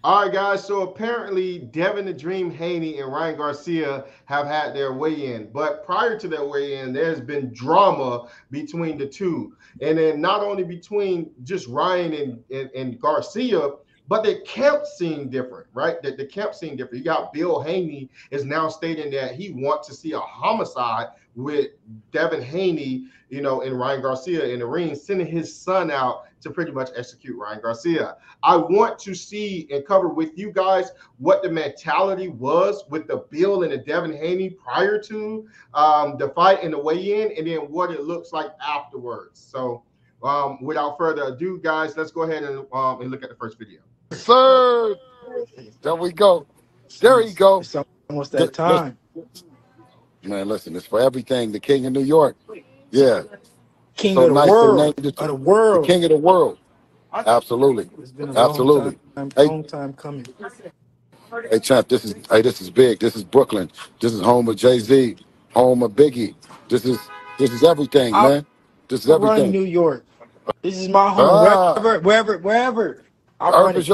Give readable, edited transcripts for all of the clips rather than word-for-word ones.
All right, guys. So apparently, Devin the Dream Haney and Ryan Garcia have had their weigh-in. But prior to their weigh-in, there's been drama between the two. And then not only between just Ryan and Garcia, but the camp seem different, right? The camp seem different. You got Bill Haney is now stating that he wants to see a homicide with Devin Haney, and Ryan Garcia in the ring, sending his son out to pretty much execute Ryan Garcia. I want to see and cover with you guys what the mentality was with the Bill and the Devin Haney prior to the fight and the weigh-in, and then what it looks like afterwards. So without further ado, guys, let's go ahead and look at the first video. Sir, there we go. There you go. It's almost that time. Man, listen, it's for everything. The King of New York. Yeah. King So of the nice to world. name Of the world. the King of the world. Absolutely. It's been a Absolutely. long time coming. Hey, champ, this is big. This is Brooklyn. This is home of Jay-Z, home of Biggie. This is everything, man. This is I run everything. New York. This is my home. Wherever. I run it.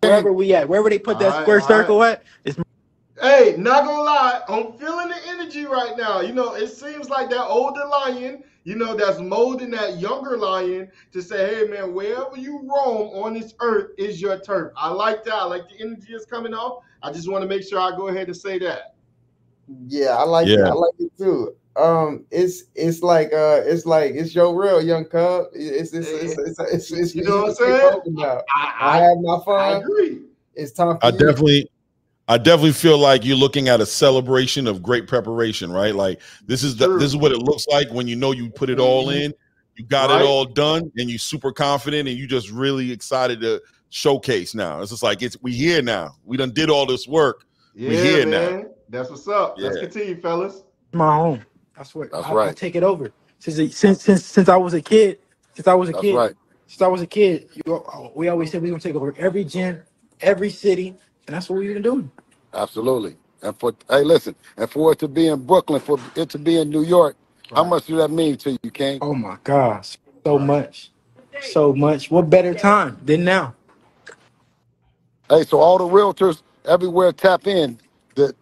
Wherever we at. Wherever they put that square circle at. It's Hey, not gonna lie, I'm feeling the energy right now. It seems like that older lion, that's molding that younger lion to say, hey, man, wherever you roam on this earth is your turf. I like that. I like the energy is coming off. I just want to make sure I go ahead and say that. Yeah, I like it. I like it too. It's like it's your real young cub. It's you know what I'm saying? I have my fun. I agree. It's time for I definitely feel like you're looking at a celebration of great preparation, right? Like this is what it looks like when you put it all in, you got it all done, and you super confident, and you just really excited to showcase now. It's just like we here now. We done did all this work. Yeah, we here man. now. That's what's up. Yeah. Let's continue, fellas. my home. That's right. I take it over. Since I was a kid. That's right. Since I was a kid, we always said we gonna take over every gym, every city, and that's what we've been doing. Absolutely. And for it to be in Brooklyn, for it to be in New York, how much do that mean to you, King? Oh my gosh, so much. What better time than now? Hey, so all the realtors everywhere tap in.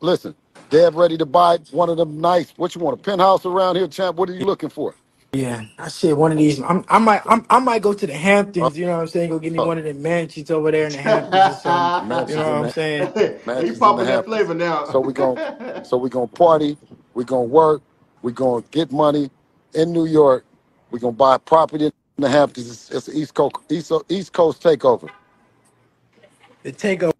Listen, they're ready to buy one of them nice. What you want, a penthouse around here, champ? What are you looking for? Yeah, I said one of these. I might go to the Hamptons. You know what I'm saying? Go give me one of the mansions over there in the Hamptons or something. You know what I'm saying? He's popping that flavor now. So we gonna party. We gonna work. We gonna get money in New York. We gonna buy property in the Hamptons. It's an East Coast takeover. The takeover.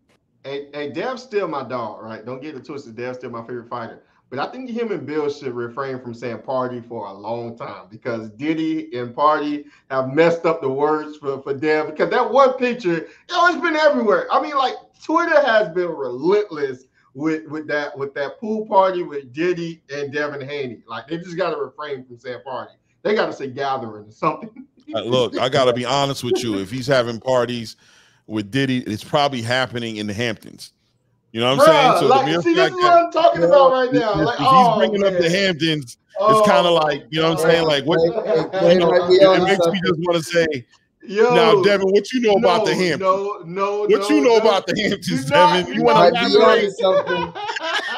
Hey, Dev's still my dog, right? Don't get it twisted. Dev's still my favorite fighter. But I think him and Bill should refrain from saying party for a long time because Diddy and party have messed up the words for Dev. Because that one picture, it's been everywhere. I mean, like Twitter has been relentless with that pool party with Diddy and Devin Haney. Like they just got to refrain from saying party. They got to say gathering or something. Look, I got to be honest with you. If he's having parties with Diddy, it's probably happening in the Hamptons. You know what I'm saying? So see, this is what I'm talking about right now. Like, if he's bringing up the Hamptons, it's kind of like, you know what I'm saying? Like, what? It makes me just want to say, now, Devin, what you know about the Hamptons? What you know about the Hamptons, Devin? You want to elaborate something?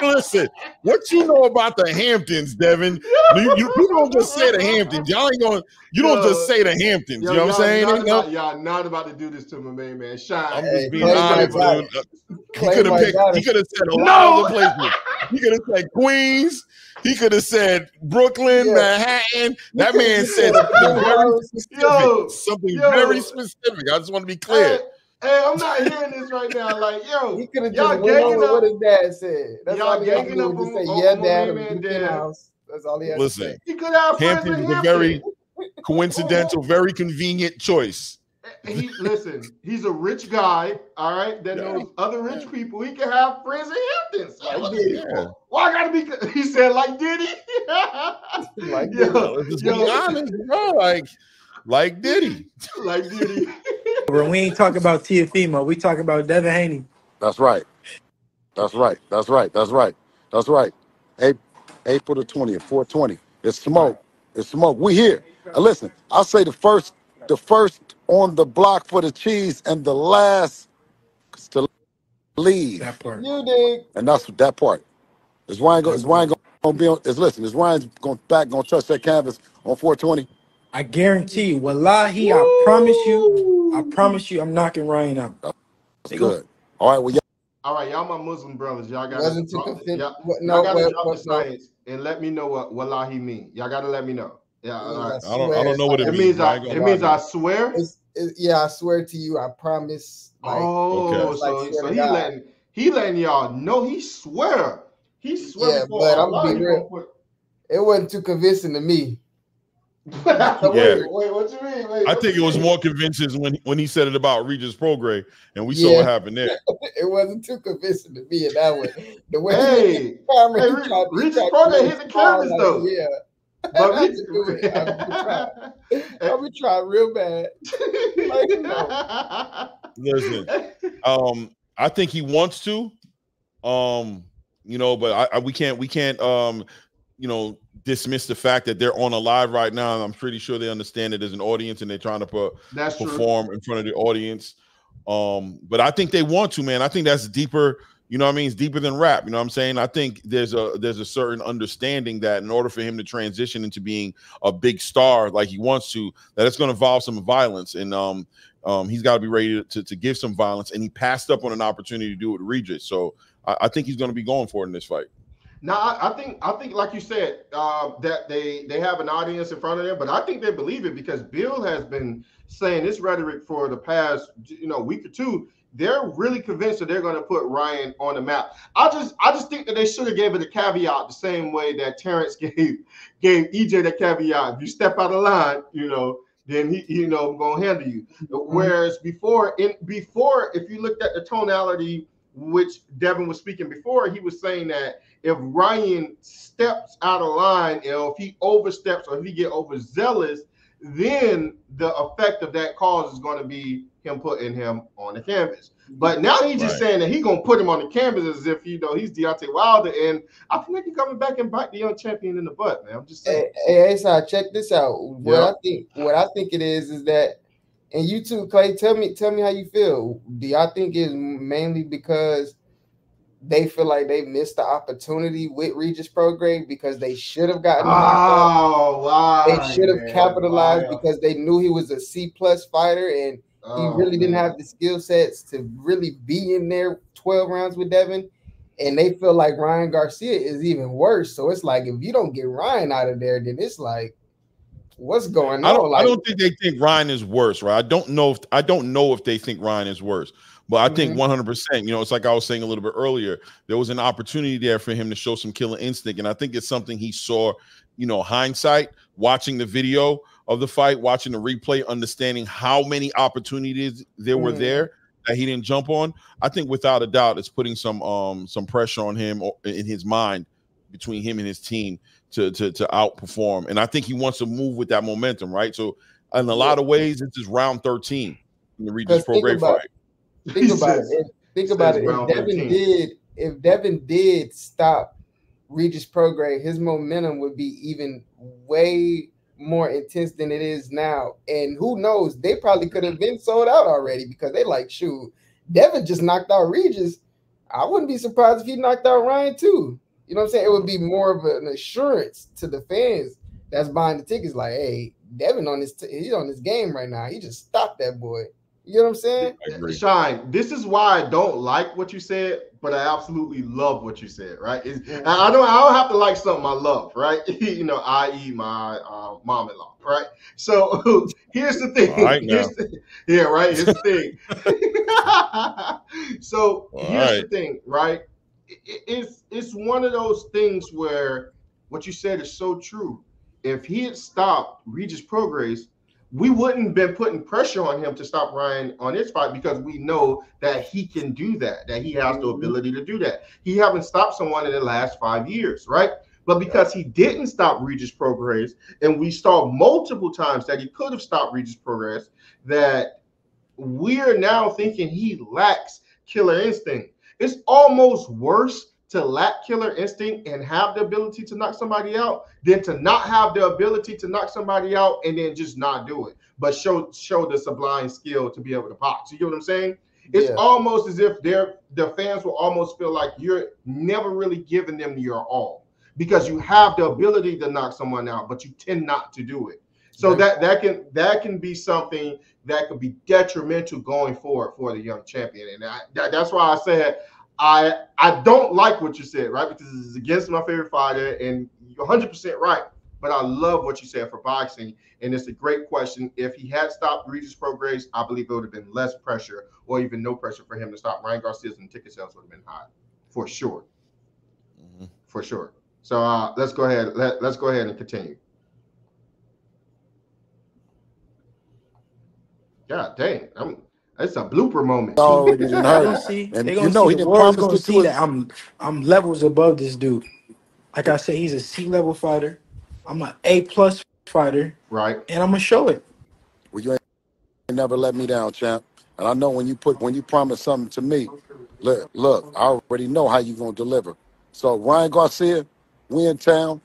Listen, what you know about the Hamptons, Devin? You don't just say the Hamptons. Y'all ain't going. You don't just say the Hamptons. You know what I'm saying? Y'all not about to do this to my man. Shine. I'm just being honest, dude. He could have said a lot of places. He could have said Queens. He could have said Brooklyn, Manhattan. That man said something very specific. I just want to be clear. Hey, I'm not hearing this right now. Like, he could have just went over what his dad said. That's all he had to do was just say, yeah, dad, house. That's all he had to say. He could have Hampton is a very coincidental, very convenient choice. Listen, he's a rich guy, all right, that knows other rich people. He can have friends in Hamptons. Why I gotta be? He said, like Diddy. Like Diddy. Just be honest, bro. Like Diddy. Like Diddy. When we ain't talking about Tiafimo, we talking about Devin Haney. That's right. That's right. That's right. That's right. That's right. April the 20th, 420. It's smoke. It's smoke. We here. Listen, I'll say the first on the block for the cheese and the last to leave. That part. You dig? And that's that part. Is Ryan gonna be on? Is Ryan's gonna touch that canvas on 420? I guarantee you, wallahi, I Woo! promise you, I'm knocking Ryan out. That's good. All right, well, all right, y'all, my Muslim brothers, y'all gotta Wasn't too drop, convinced. y'all No, gotta drop the no. science and let me know what wallahi mean. Y'all gotta let me know. Yeah, all right. I don't know what it means. It means I swear. Yeah, I swear to you, I promise. Like, oh, like so he letting y'all know he swear. He swear yeah, before but I'm Allah. gonna be real. It wasn't too convincing to me. Yeah. Wait, what you mean? Wait, I think it was more convincing when he said it about Regis Prograis, and we saw what happened there. It wasn't too convincing to me in that one. The way Regis Prograis hit the canvas though. Yeah. But I'll be trying real bad. Like, no. Listen, I think he wants to, but we can't, dismiss the fact that they're on a live right now. And I'm pretty sure they understand it as an audience and they're trying to perform in front of the audience. But I think they want to, man. I think that's deeper. You know what I mean? It's deeper than rap. You know what I'm saying? I think there's a certain understanding that in order for him to transition into being a big star like he wants to, that it's going to involve some violence. And he's got to be ready to give some violence. And he passed up on an opportunity to do it with Regis. So I think he's going to be going for it in this fight. Now, I think, like you said, that they have an audience in front of them, but I think they believe it because Bill has been saying this rhetoric for the past, week or two. They're really convinced that they're going to put Ryan on the map. I just think that they should have gave it a caveat the same way that Terrence gave EJ the caveat. If you step out of line, then he gonna handle you. Whereas before, if you looked at the tonality which Devin was speaking before, he was saying that if Ryan steps out of line, if he oversteps or if he get overzealous, then the effect of that cause is going to be him putting him on the canvas. But now he's just saying that he's going to put him on the canvas as if, he's Deontay Wilder. And I feel like he's coming back and bite the young champion in the butt, man. I'm just saying. Hey, so check this out. What I think it is that, and you too, Clay, tell me how you feel. Do y'all think it's mainly because they feel like they missed the opportunity with Regis Prograis because they should have gotten the knockout? They should have capitalized because they knew he was a C+ fighter and he really didn't have the skill sets to really be in there 12 rounds with Devin. And they feel like Ryan Garcia is even worse. So it's like, if you don't get Ryan out of there, then it's like, what's going on? I don't think they think Ryan is worse, right? I don't know if they think Ryan is worse. But I think 100%, it's like I was saying a little bit earlier, there was an opportunity there for him to show some killer instinct. And I think it's something he saw, hindsight, watching the video of the fight, watching the replay, understanding how many opportunities there were there that he didn't jump on. I think without a doubt, it's putting some pressure on him in his mind between him and his team to outperform. And I think he wants to move with that momentum, right? So in a lot of ways, it's just round 13 in the Regis Prograis fight. Think about it. If Devin did stop Regis Prograis, his momentum would be even way more intense than it is now. And who knows? They probably could have been sold out already because they like, shoot, Devin just knocked out Regis. I wouldn't be surprised if he knocked out Ryan too. You know what I'm saying? It would be more of an assurance to the fans that's buying the tickets. Like, hey, Devin he's on his game right now. He just stopped that boy. You know what I'm saying? Shine, this is why I don't like what you said, but I absolutely love what you said, right? I don't have to like something I love, right? I.e. my mom-in-law, right? So here's the thing. Here's the thing. So here's the thing, right? It's one of those things where what you said is so true. If he had stopped Regis Prograis, we wouldn't have been putting pressure on him to stop Ryan on his fight because we know that he can do that he has the ability to do that. He haven't stopped someone in the last 5 years, right? But because he didn't stop Regis Prograis, and we saw multiple times that he could have stopped Regis Prograis, that we're now thinking he lacks killer instinct. It's almost worse to lack killer instinct and have the ability to knock somebody out than to not have the ability to knock somebody out and then just not do it, but show the sublime skill to be able to box. You get what I'm saying? It's almost as if the fans will almost feel like you're never really giving them your all because you have the ability to knock someone out, but you tend not to do it. So that can be something that could be detrimental going forward for the young champion. And that's why I said I don't like what you said, right? Because it's against my favorite fighter, and you're 100% right. But I love what you said for boxing, and it's a great question. If he had stopped Regis Prograis, I believe it would have been less pressure or even no pressure for him to stop Ryan Garcia's, and ticket sales would have been high, for sure. For sure. So let's go ahead. Let's go ahead and continue. God dang, it's a blooper moment. Already didn't hurt. They're gonna see the world's gonna see that I'm levels above this dude. Like I said, he's a C-level fighter. I'm an A+ fighter. Right. And I'm gonna show it. Well, you ain't never let me down, champ. And I know when you promise something to me, look, I already know how you gonna deliver. So Ryan Garcia, we in town,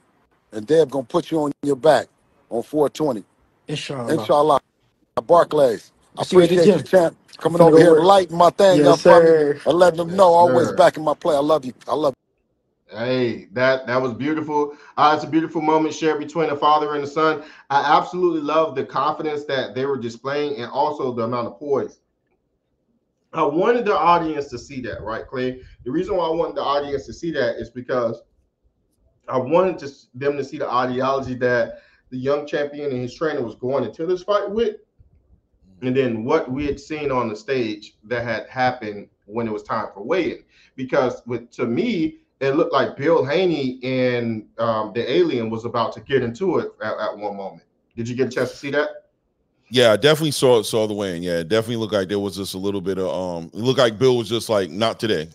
and Deb gonna put you on your back on 420. Inshallah. Barclays. I appreciate you, champ, coming over here lighting my thing up for me and letting them know always backing my play. I love you. I love you. Hey, that was beautiful. It's a beautiful moment shared between a father and a son. I absolutely love the confidence that they were displaying and also the amount of poise. I wanted the audience to see that, right, Clay? The reason why I wanted the audience to see that is because I wanted them to see the ideology that the young champion and his trainer was going into this fight with, and then what we had seen on the stage that had happened when it was time for weigh-in. Because to me, it looked like Bill Haney and the alien was about to get into it at one moment. Did you get a chance to see that? Yeah, I definitely saw the weigh-in. Yeah, it definitely looked like there was just a little bit of it looked like Bill was just like, not today.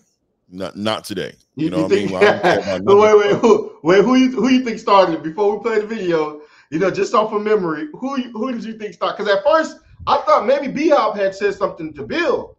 Not today. You know what I mean? Well, who you think started it? Before we play the video, just off of memory, who did you think started? Because at first I thought maybe B-Hop had said something to Bill,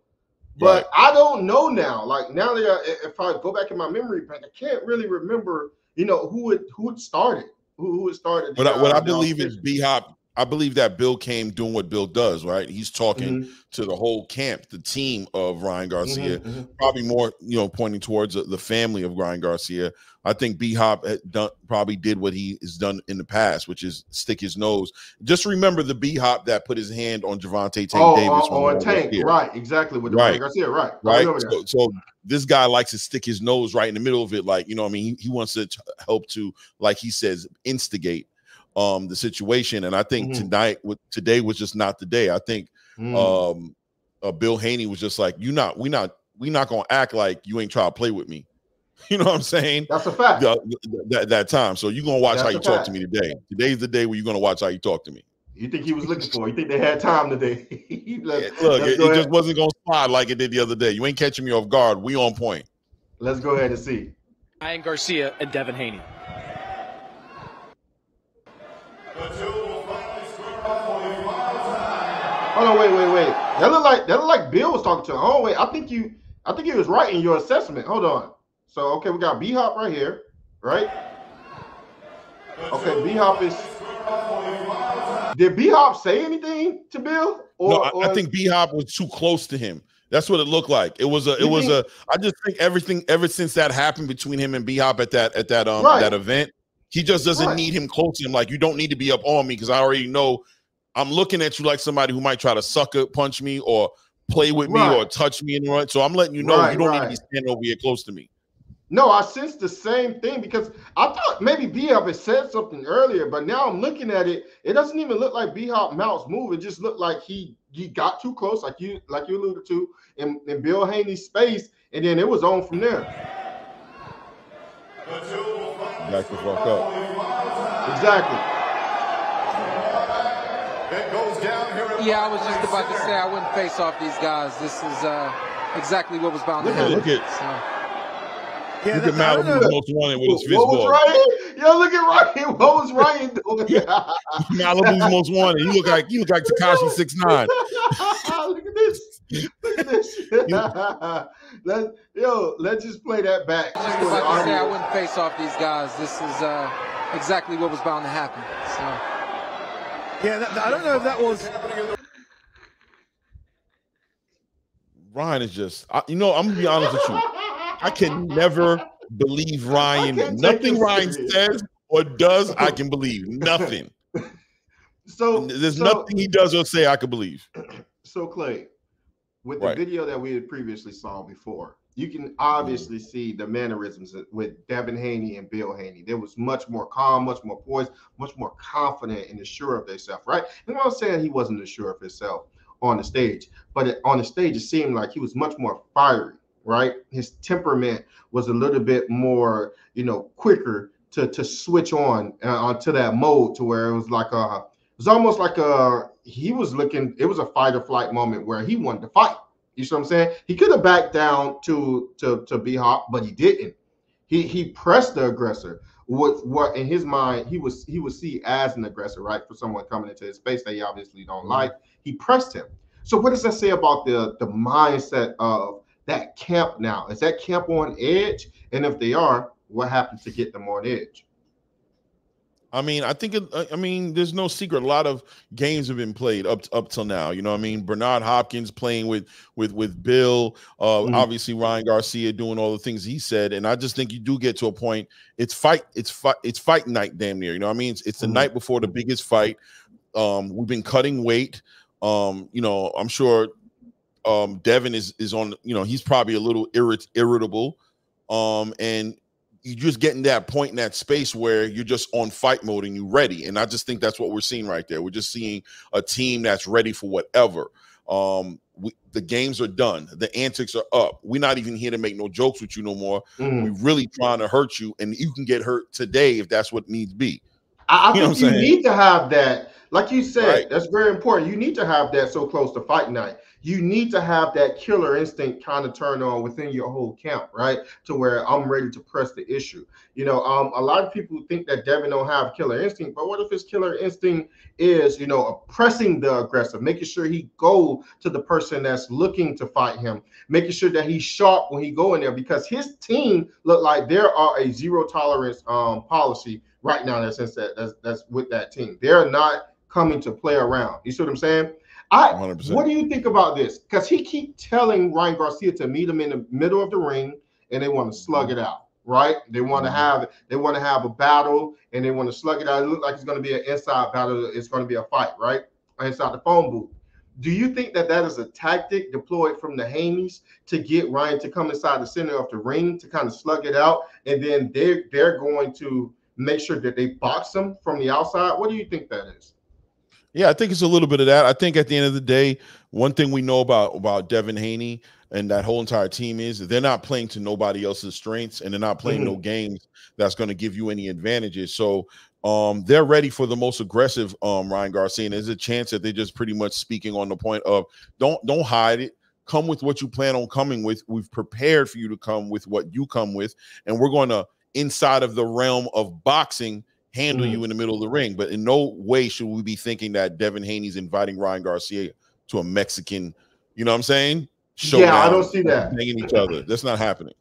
but I don't know now. Like now that if I go back in my memory bank, I can't really remember, who it started. Who it started. What I believe is B-Hop. I believe that Bill came doing what Bill does, right? He's talking to the whole camp, the team of Ryan Garcia, probably more, pointing towards the family of Ryan Garcia. I think B-Hop probably did what he has done in the past, which is stick his nose. Just remember the B-Hop that put his hand on Gervonta Tank Davis. On Tank, right, exactly, with Ryan Garcia, right. So this guy likes to stick his nose right in the middle of it, like, I mean, he wants to help to, like he says, instigate the situation. And I think today was just not the day. I think Bill Haney was just like, we not gonna act like you ain't try to play with me. You know what I'm saying? That's a fact. That time. So you're gonna watch how you talk to me today. Today's the day where you're gonna watch how you talk to me. You think he was looking for? You think they had time today? Look, it just wasn't gonna slide like it did the other day. You ain't catching me off guard. We on point. Let's go ahead and see. Ryan Garcia and Devin Haney. Hold on, wait. That looked like Bill was talking to him. Oh wait, I think he was right in your assessment. Hold on. So okay, we got B-Hop right here, right? Okay, B-Hop is. Did B-Hop say anything to Bill? I think B-Hop was too close to him. That's what it looked like. I just think everything ever since that happened between him and B-Hop at that event, he just doesn't need him close to him. Like, you don't need to be up on me because I already know I'm looking at you like somebody who might try to sucker punch me or play with me or touch me in the run. So I'm letting you know you don't need to be standing over here close to me. No, I sensed the same thing because I thought maybe B-Hop had said something earlier, but now I'm looking at it. It doesn't even look like B-Hop mouth's move. It just looked like he got too close, like you alluded to, in Bill Haney's space, and then it was on from there. Back the fuck up. Exactly. Yeah, I was just about to say I wouldn't face off these guys. This is exactly what was bound to happen. Look at Malibu's most wanted with his fist ball. Look at Ryan. What was Ryan doing? Malibu's most wanted. You look like Tekashi 6ix9ine. Look at this. Let's just play that back. I was just about to say I wouldn't face off these guys. This is exactly what was bound to happen. So. Yeah, I don't know if that was. Ryan is just, I'm gonna be honest with you. I can never believe Ryan. Nothing Ryan says or does, I can believe. Nothing. There's nothing he does or say I can believe. So Clay, with the video that we had previously saw before, you can obviously see the mannerisms with Devin Haney and Bill Haney. There was much more calm, much more poised, much more confident and assured of themselves, right? And I'm not saying he wasn't assured of himself on the stage, but on the stage, it seemed like he was much more fiery, right? His temperament was a little bit more, quicker to switch on onto that mode, to where it was like it was almost like it was a fight or flight moment where he wanted to fight. You see what I'm saying? He could have backed down to be hot, but he didn't. He pressed the aggressor. What in his mind he would see as an aggressor, right? For someone coming into his space that he obviously don't like. He pressed him. So what does that say about the mindset of that camp now? Is that camp on edge? And if they are, what happened to get them on edge? I mean, I think there's no secret. A lot of games have been played up till now. You know what I mean? Bernard Hopkins playing with Bill, obviously Ryan Garcia doing all the things he said. And I just think you do get to a point, it's fight night damn near. You know what I mean? It's the night before the biggest fight. We've been cutting weight. I'm sure Devin is on, he's probably a little irritable. And you're just getting that point in that space where you're just on fight mode and you're ready. And I just think that's what we're seeing right there. We're just seeing a team that's ready for whatever. The games are done. The antics are up. We're not even here to make no jokes with you no more. We're really trying to hurt you, and you can get hurt today if that's what needs be. I think you need to have that. Like you said, that's very important. You need to have that so close to fight night. You need to have that killer instinct kind of turn on within your whole camp, right? To where I'm ready to press the issue. A lot of people think that Devin don't have killer instinct, but what if his killer instinct is, oppressing the aggressor, making sure he go to the person that's looking to fight him, making sure that he's sharp when he go in there, because his team look like there are a zero tolerance policy right now that's with that team. They're not coming to play around. You see what I'm saying? 100%. What do you think about this? Because he keep telling Ryan Garcia to meet him in the middle of the ring, and they want to slug it out, right? They want to have a battle, and they want to slug it out. It looks like it's going to be an inside battle. It's going to be a fight, right? Inside the phone booth. Do you think that is a tactic deployed from the Haneys to get Ryan to come inside the center of the ring to kind of slug it out, and then they're going to make sure that they box him from the outside? What do you think that is? Yeah, I think it's a little bit of that. I think at the end of the day, one thing we know about Devin Haney and that whole entire team is they're not playing to nobody else's strengths, and they're not playing no games that's going to give you any advantages. So they're ready for the most aggressive Ryan Garcia, and there's a chance that they're just pretty much speaking on the point of don't hide it. Come with what you plan on coming with. We've prepared for you to come with what you come with, and we're going to, inside of the realm of boxing, handle you in the middle of the ring. But in no way should we be thinking that Devin Haney's inviting Ryan Garcia to a Mexican, you know what I'm saying? Yeah, I don't see that. Hanging each other. That's not happening.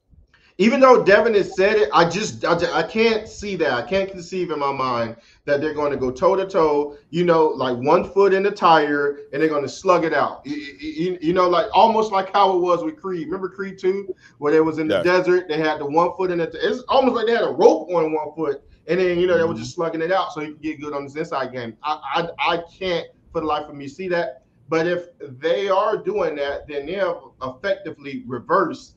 Even though Devin has said it, I can't see that. I can't conceive in my mind that they're going to go toe to toe, like 1 foot in the tire, and they're going to slug it out. Like almost like how it was with Creed. Remember Creed 2, where they was in the desert? They had the 1 foot in it. It's almost like they had a rope on 1 foot. And then, they were just slugging it out so he could get good on this inside game. I can't, for the life of me, see that. But if they are doing that, then they have effectively reversed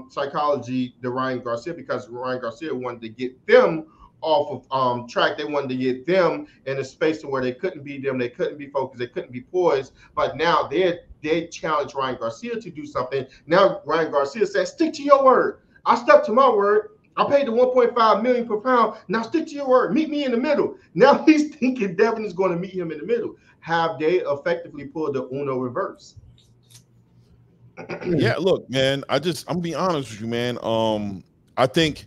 psychology to Ryan Garcia, because Ryan Garcia wanted to get them off of track. They wanted to get them in a space to where they couldn't be them. They couldn't be focused. They couldn't be poised. But now they challenge Ryan Garcia to do something. Now Ryan Garcia says, stick to your word. I stuck to my word. I paid the $1.5 million per pound. Now stick to your word. Meet me in the middle. Now he's thinking Devin is going to meet him in the middle. Have they effectively pulled the Uno reverse? Yeah, look, man, I'm gonna be honest with you, man. I think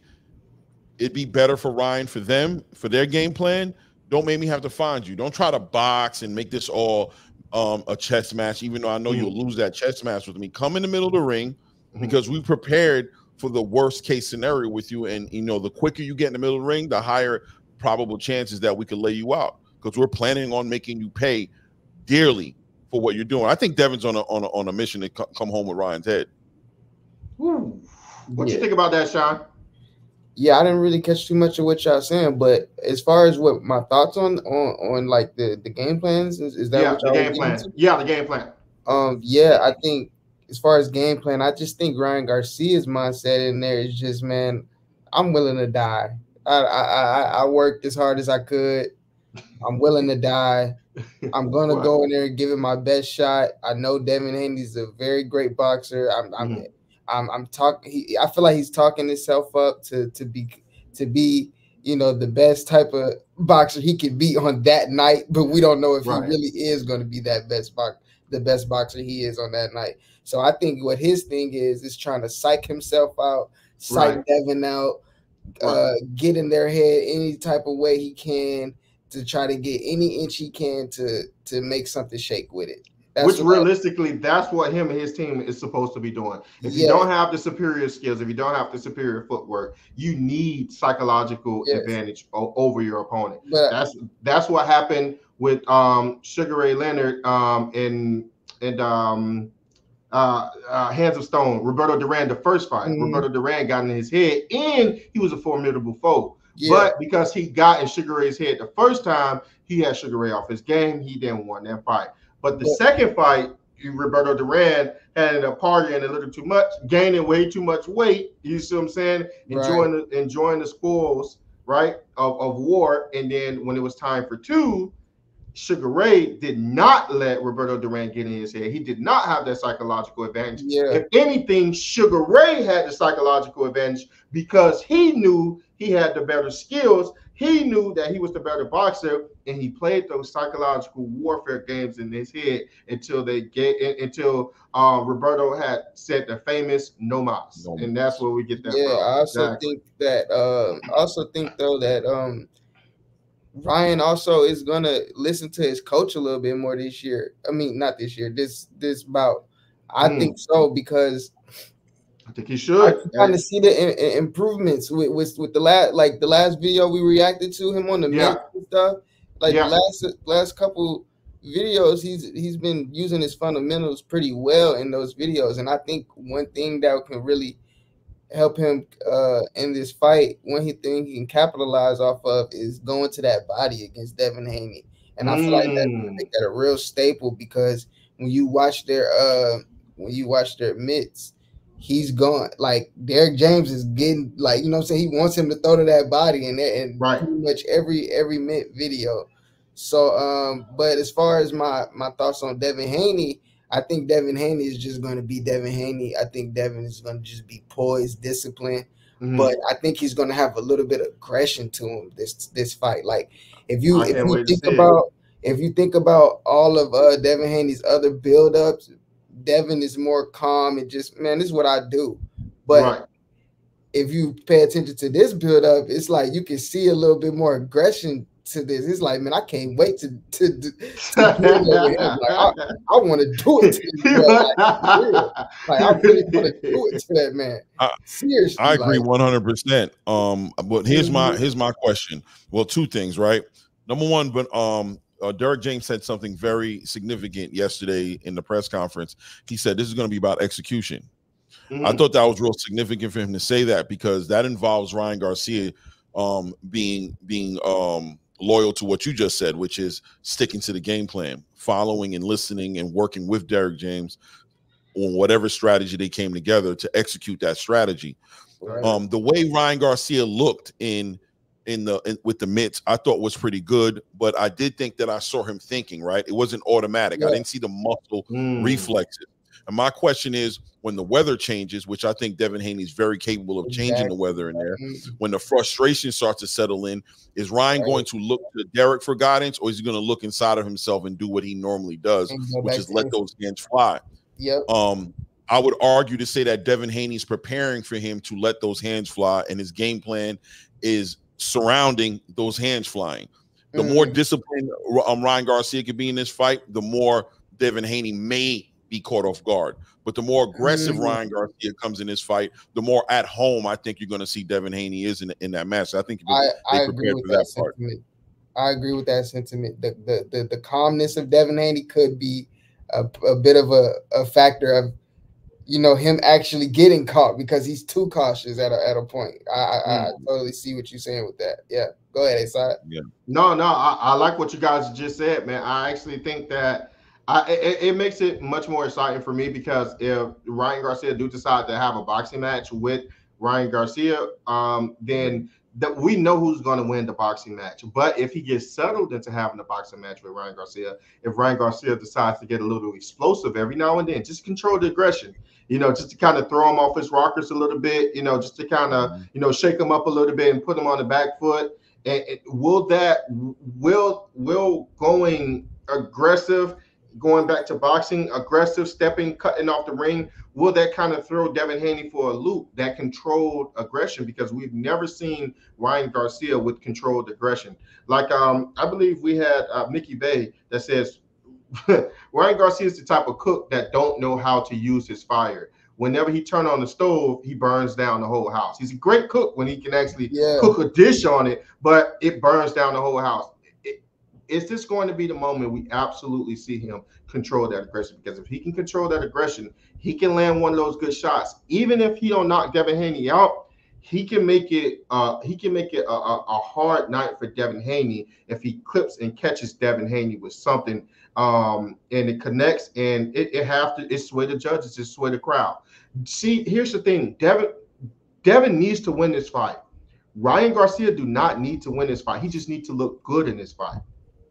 it'd be better for Ryan, for them, for their game plan. Don't make me have to find you. Don't try to box and make this all a chess match, even though I know you'll lose that chess match with me. Come in the middle of the ring, because we prepared for the worst case scenario with you. And, the quicker you get in the middle of the ring, the higher probable chances that we could lay you out, because we're planning on making you pay dearly for what you're doing. I think Devin's on a mission to come home with Ryan's head. What you think about that, Sean? Yeah, I didn't really catch too much of what y'all saying, but as far as what my thoughts on like the game plans, is that what y'all the game plan? Yeah, the game plan. Yeah, I think as far as game plan, I just think Ryan Garcia's mindset in there is just, man, I'm willing to die. I worked as hard as I could. I'm willing to die. I'm gonna go in there and give it my best shot. I know Devin Haney's a very great boxer. I'm talking. I feel like he's talking himself up to be the best type of boxer he could be on that night. But we don't know if he really is going to be the best boxer he is on that night. So I think what his thing is trying to psych himself out, psych Devin out, get in their head any type of way he can to try to get any inch he can to make something shake with it. Which realistically, that's what him and his team is supposed to be doing. If you don't have the superior skills, if you don't have the superior footwork, you need psychological advantage over your opponent. But that's what happened with Sugar Ray Leonard and Hands of Stone, Roberto Duran, the first fight. Roberto Duran got in his head, and he was a formidable foe. But because he got in Sugar Ray's head the first time, he had Sugar Ray off his game. He didn't win that fight. But the second fight, Roberto Duran had a partying a little too much, gaining way too much weight. You see what I'm saying? Enjoying the spoils, right, of war. And then when it was time for two, Sugar Ray did not let Roberto Duran get in his head. He did not have that psychological advantage. If anything, Sugar Ray had the psychological advantage because he knew he had the better skills. He knew that he was the better boxer, and he played those psychological warfare games in his head until Roberto had said the famous "no mas," and that's where we get that from. I also think that that Ryan also is gonna listen to his coach a little bit more this year. I mean, not this year. This bout. I think so because I think he should. I'm trying to see the improvements with the last video we reacted to him on the men's and stuff. Like the last couple videos, he's been using his fundamentals pretty well in those videos. And I think one thing that can really help him in this fight, one thing he can capitalize off of, is going to that body against Devin Haney. And I feel like make that a real staple because when you watch their mitts, he's gone. Like Derek James is getting, like, you know what I'm saying, he wants him to throw to that body and pretty much every mitt video. So but as far as my thoughts on Devin Haney, I think Devin Haney is just going to be Devin Haney. I think Devin is going to just be poised, disciplined, but I think he's going to have a little bit of aggression to him this fight. Like if you think about all of Devin Haney's other build-ups, Devin is more calm and just, man, this is what I do. But if you pay attention to this build-up, it's like you can see a little bit more aggression to this. It's like, man, I can't wait to do it with him. Like, I want to do it to him. Like, I really want to do it to that man. Seriously, I agree 100%. But here's my question. Well, two things, right? Number one, but Derek James said something very significant yesterday in the press conference. He said this is going to be about execution. I thought that was real significant for him to say that because that involves Ryan Garcia being loyal to what you just said, which is sticking to the game plan, following and listening and working with Derek James on whatever strategy they came together to execute that strategy. The way Ryan Garcia looked with the mitts, I thought was pretty good, but I did think that I saw him thinking, right? It wasn't automatic. I didn't see the muscle reflexes. And my question is, when the weather changes, which I think Devin Haney is very capable of changing the weather in there, when the frustration starts to settle in, is Ryan going to look to Derek for guidance, or is he going to look inside of himself and do what he normally does, which is let those hands fly? I would argue to say that Devin Haney's preparing for him to let those hands fly, and his game plan is surrounding those hands flying. The more disciplined Ryan Garcia could be in this fight, the more Devin Haney may be caught off guard. But the more aggressive Ryan Garcia comes in this fight, the more at home I think you're going to see Devin Haney is in that match. So I think I agree with that part. I agree with that sentiment. The calmness of Devin Haney could be a bit of a factor of, you know, him actually getting caught because he's too cautious at a point. I totally see what you're saying with that. Yeah, go ahead, Asad. Yeah. No, I like what you guys just said, man. I actually think that it makes it much more exciting for me, because if Ryan Garcia do decide to have a boxing match with Ryan Garcia, then that we know who's going to win the boxing match. But if he gets settled into having a boxing match with Ryan Garcia, if Ryan Garcia decides to get a little explosive every now and then, just control the aggression, you know, just to kind of throw him off his rockers a little bit, you know, just to kind of, you know, shake him up a little bit and put him on the back foot. And will going aggressive, going back to boxing, aggressive, stepping, cutting off the ring, will that kind of throw Devin Haney for a loop, that controlled aggression? Because we've never seen Ryan Garcia with controlled aggression. Like I believe we had Mickey Bay that says Ryan Garcia is the type of cook that don't know how to use his fire. Whenever he turns on the stove, he burns down the whole house. He's a great cook when he can actually cook a dish on it, but it burns down the whole house. Is this going to be the moment we absolutely see him control that aggression? Because if he can control that aggression, he can land one of those good shots. Even if he don't knock Devin Haney out, he can make it a hard night for Devin Haney if he clips and catches Devin Haney with something, and it connects, and it sway the judges, it sway the crowd. See, here's the thing. Devin needs to win this fight. Ryan Garcia do not need to win this fight. He just needs to look good in this fight,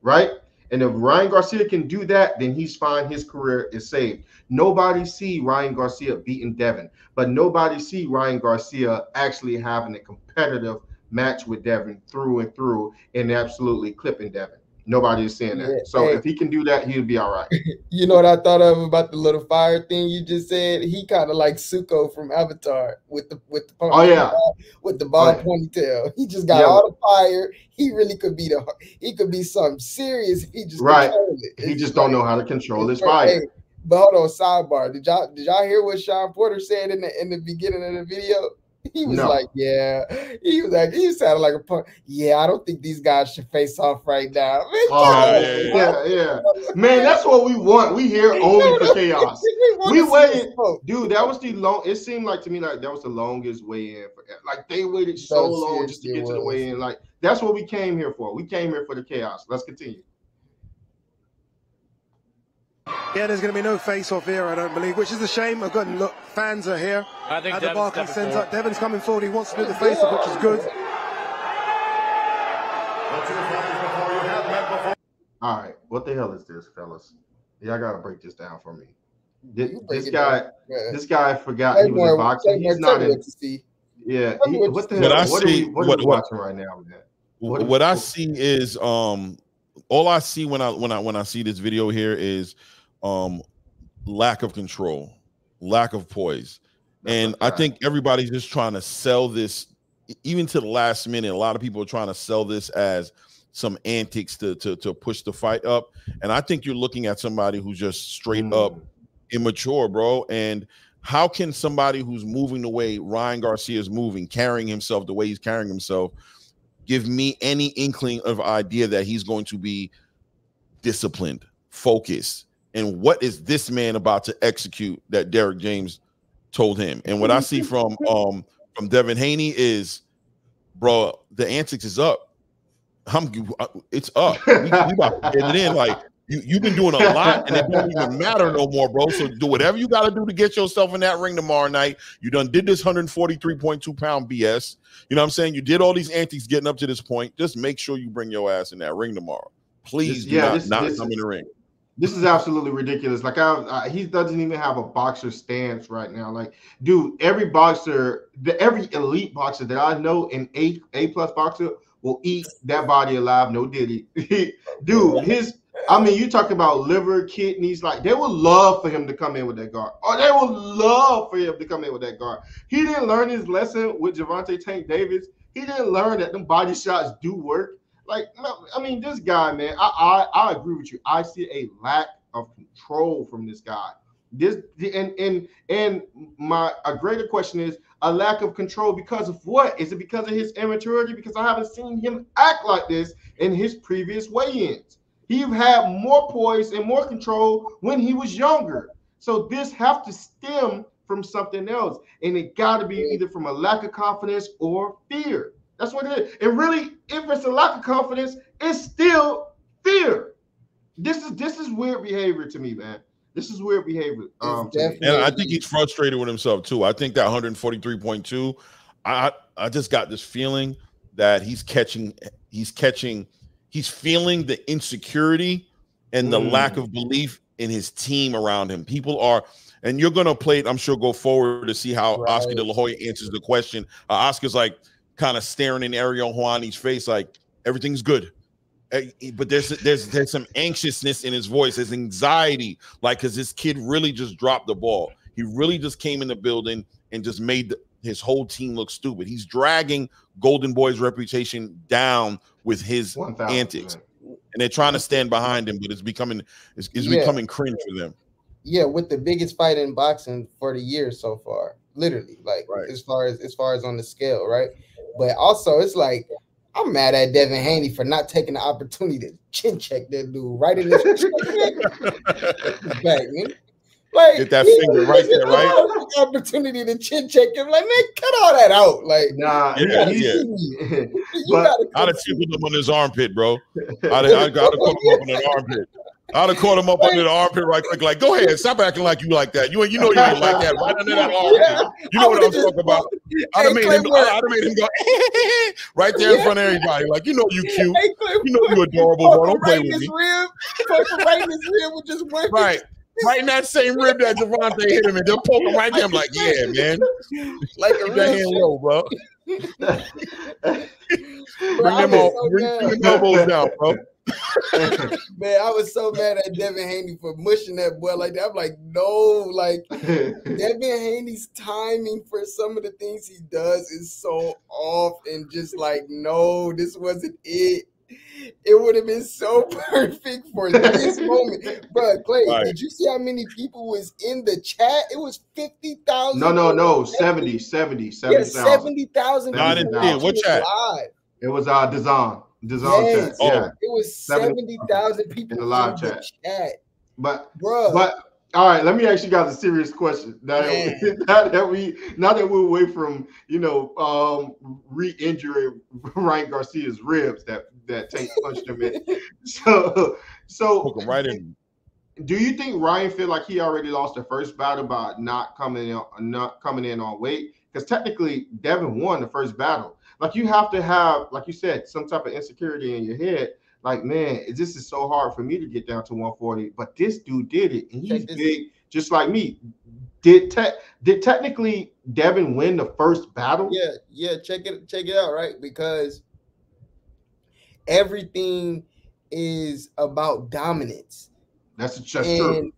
right? And if Ryan Garcia can do that, then he's fine. His career is saved. Nobody see Ryan Garcia beating Devin, but nobody see Ryan Garcia actually having a competitive match with Devin through and through and absolutely clipping Devin. Nobody is saying that. So if he can do that, he'll be all right. You know what I thought of about the little fire thing you just said? He kind of like Zuko from Avatar with the with the bald ponytail. He just got all the fire. He really could be something serious. He just control it. He just don't know how to control his fire. Hey, but hold on, sidebar. Did y'all hear what Sean Porter said in the beginning of the video? He was like, yeah. He sounded like a punk. Yeah, I don't think these guys should face off right now. Yeah. Man, that's what we want. We here only for chaos. We waited, dude. That was the long. It seemed like to me like that was the longest weigh-in. Like they waited so long just to get to the weigh-in. Like that's what we came here for. We came here for the chaos. Let's continue. Yeah, there's going to be no face-off here, I don't believe, which is a shame. Look, fans are here I think at the Barclays Centre. Devin's coming forward. He wants to do the face-off, which is good. All right, what the hell is this, fellas? Y'all got to break this down for me. This guy forgot he was a boxer. He's not in. Yeah, what the hell? What are we watching right now, man? What I see is all I see when I see this video here is lack of control, lack of poise. And I think everybody's just trying to sell this, even to the last minute. A lot of people are trying to sell this as some antics to push the fight up. And I think you're looking at somebody who's just straight up immature, bro. And how can somebody who's moving the way Ryan Garcia is moving, carrying himself the way he's carrying himself, give me any inkling of idea that he's going to be disciplined, focused? And what is this man about to execute that Derrick James told him? And what I see from Devin Haney is, bro, the antics is up. It's up. We about to get it in. Like you've been doing a lot, and it don't even matter no more, bro. So do whatever you got to do to get yourself in that ring tomorrow night. You done did this 143.2 pound BS. You know what I'm saying? You did all these antics getting up to this point. Just make sure you bring your ass in that ring tomorrow. Please do not come in the ring. This is absolutely ridiculous. Like he doesn't even have a boxer stance right now. Like, dude, every boxer, every elite boxer that I know, an A+ boxer will eat that body alive. No diddy, dude. You talk about liver, kidneys. Like they would love for him to come in with that guard. Oh, they would love for him to come in with that guard. He didn't learn his lesson with Gervonta Tank Davis. He didn't learn that them body shots do work. Like, I mean, this guy, man, I agree with you. I see a lack of control from this guy. A greater question is a lack of control because of what? Is it because of his immaturity? Because I haven't seen him act like this in his previous weigh-ins. He had more poise and more control when he was younger. So this have to stem from something else. And it got to be either from a lack of confidence or fear. That's what it is. And really, if it's a lack of confidence, it's still fear. This is weird behavior to me, man. This is weird behavior. And I think he's frustrated with himself too. I think that 143.2, I just got this feeling that he's feeling the insecurity and the lack of belief in his team around him. People are, and you're gonna play it, I'm sure, go forward to see how Oscar De La Hoya answers the question. Oscar's like kind of staring in Ariel Helwani's face, like everything's good. But there's some anxiousness in his voice, there's anxiety, like, because this kid really just dropped the ball. He really just came in the building and just made his whole team look stupid. He's dragging Golden Boy's reputation down with his antics, and they're trying to stand behind him, but it's becoming cringe for them. Yeah, with the biggest fight in boxing for the year so far, literally, like as far as on the scale, right? But also, it's like, I'm mad at Devin Haney for not taking the opportunity to chin check that dude right in his back, man. Like, get that finger right there, right? Opportunity to chin check him. Like, man, cut all that out. Like, nah, I'd have tickled him on his armpit, bro. I'd have caught him up on the armpit. I'd have caught him up under the armpit right quick. Like, go ahead, stop acting like you like that. You know you would like that right under that armpit. You know what I'm talking about. I'd have made him go right there in front of everybody. Like, you know you cute. You know you adorable, bro. Don't play with me. Right in his rib with just one. Right in that same rib that Javante hit him, and they'll poke him right there. I'm like, yeah, man. Like a real hand low, bro. Bring them elbows down, bro. Man, I was so mad at Devin Haney for mushing that boy like that. I'm like, no, like Devin Haney's timing for some of the things he does is so off, and just like, no, this wasn't it. It would have been so perfect for this moment. Bro, Clay, did you see how many people was in the chat? It was 50,000. No, 70,000. Yeah, 70,000. No, I didn't see it. What chat? It was DAZN chat. Yeah. It was 70,000 people in the live chat. But all right, let me ask you guys a serious question. Now that we're away from re-injuring Ryan Garcia's ribs that Tank punched him in. So hook him right in. Do you think Ryan feel like he already lost the first battle by not coming in on weight? Because technically Devin won the first battle. Like, you have to have, like you said, some type of insecurity in your head. Like, man, this is so hard for me to get down to 140, but this dude did it, and he's big, just like me. Did technically Devin win the first battle? Yeah. Check it out, right? Because everything is about dominance. That's true.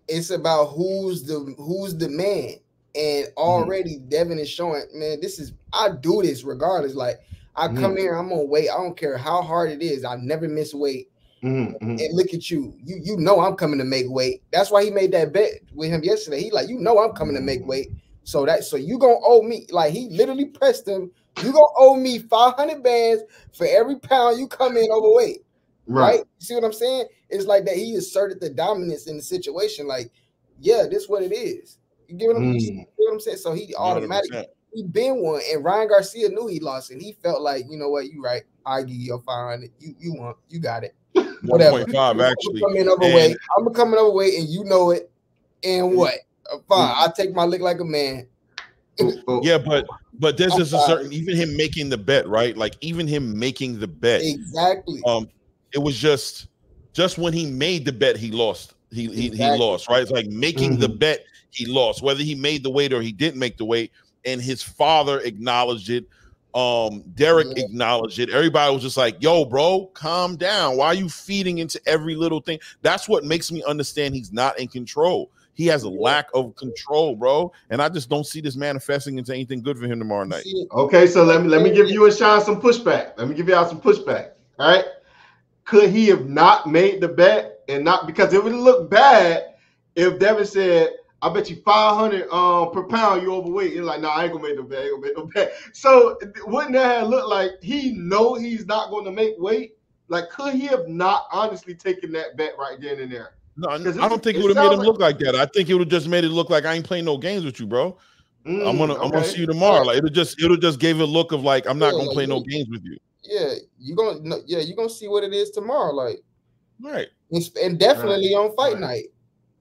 It's about who's the man. And already Devin is showing, man, I do this regardless. Like, I come here, I'm on weight. I don't care how hard it is. I never miss weight. And look at you. You know I'm coming to make weight. That's why he made that bet with him yesterday. He like, I'm coming to make weight. So you gonna owe me. Like, he literally pressed him. You gonna owe me 500 bands for every pound you come in overweight. Right? You see what I'm saying? It's like that he asserted the dominance in the situation. Like, yeah, this is what it is. You get what I'm saying? So he automatically he been one, and Ryan Garcia knew he lost, and he felt like, you know what, you right. I give you your 500. You got it. Whatever. 1.5 actually. I'm coming overweight, and you know it. And what? Fine. I take my lick like a man. Yeah, but there's just a certain, even him making the bet, right? Like, even him making the bet. Exactly. It was just when he made the bet, he lost. He lost, right? It's like making the bet, he lost. Whether he made the weight or he didn't make the weight, and his father acknowledged it. Derek acknowledged it. Everybody was just like, yo, bro, calm down. Why are you feeding into every little thing? That's what makes me understand he's not in control. He has a lack of control, bro. And I just don't see this manifesting into anything good for him tomorrow night. Okay, so let me give you and Sean some pushback. Let me give y'all some pushback. All right. Could he have not made the bet, and not, because it would look bad if Devin said, I bet you 500 per pound you overweight. You're like, no, I ain't gonna make no bet. So wouldn't that have looked like he know he's not going to make weight, Like, could he have not honestly taken that bet right then and there? No, I don't think it would have made him look like that. I think it would have just made it look like I ain't playing no games with you, bro. I'm gonna see you tomorrow. Like it'll just gave it a look of like I'm not gonna play no games with you. Yeah, you're gonna see what it is tomorrow, like right, and definitely on fight night.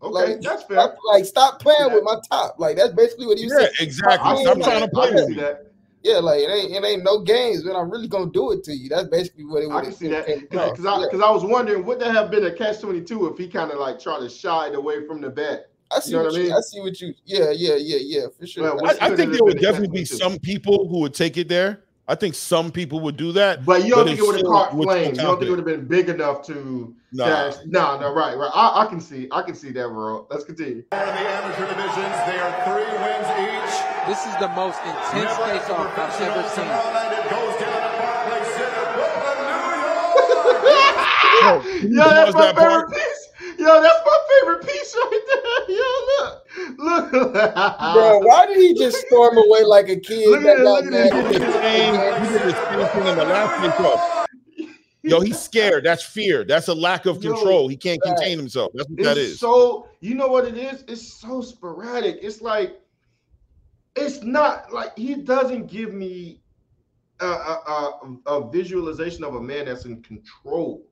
Okay, like, that's fair. Stop playing with my top. Like that's basically what he said. Exactly. Stop trying to play with me. Yeah, like it ain't no games, man. I'm really gonna do it to you. That's basically what it was. I can see that because I was wondering would there have been a catch-22 if he kind of like tried to shy away from the bet. I see what I mean. I see what you. Yeah, for sure. Well, I think there would definitely be some people who would take it there. I think some people would do that. But you don't think it would have caught flames? You don't think it would have been big enough to? No, right. I can see that, bro. Let's continue. In the amateur divisions, they are 3 wins each. This is the most intense face-off I've ever seen. It goes down at Barclays Center, Brooklyn, New York. Yo, that's my favorite piece. Yo, that's my favorite piece right there. Yo, look. Bro, why did he just storm away like a kid? He did the same thing in the last face-off. Yo, he's scared. That's fear. That's a lack of control. He can't contain himself. That's what that is. So, you know what it is? It's so sporadic. It's like, it's not like he doesn't give me a visualization of a man that's in control.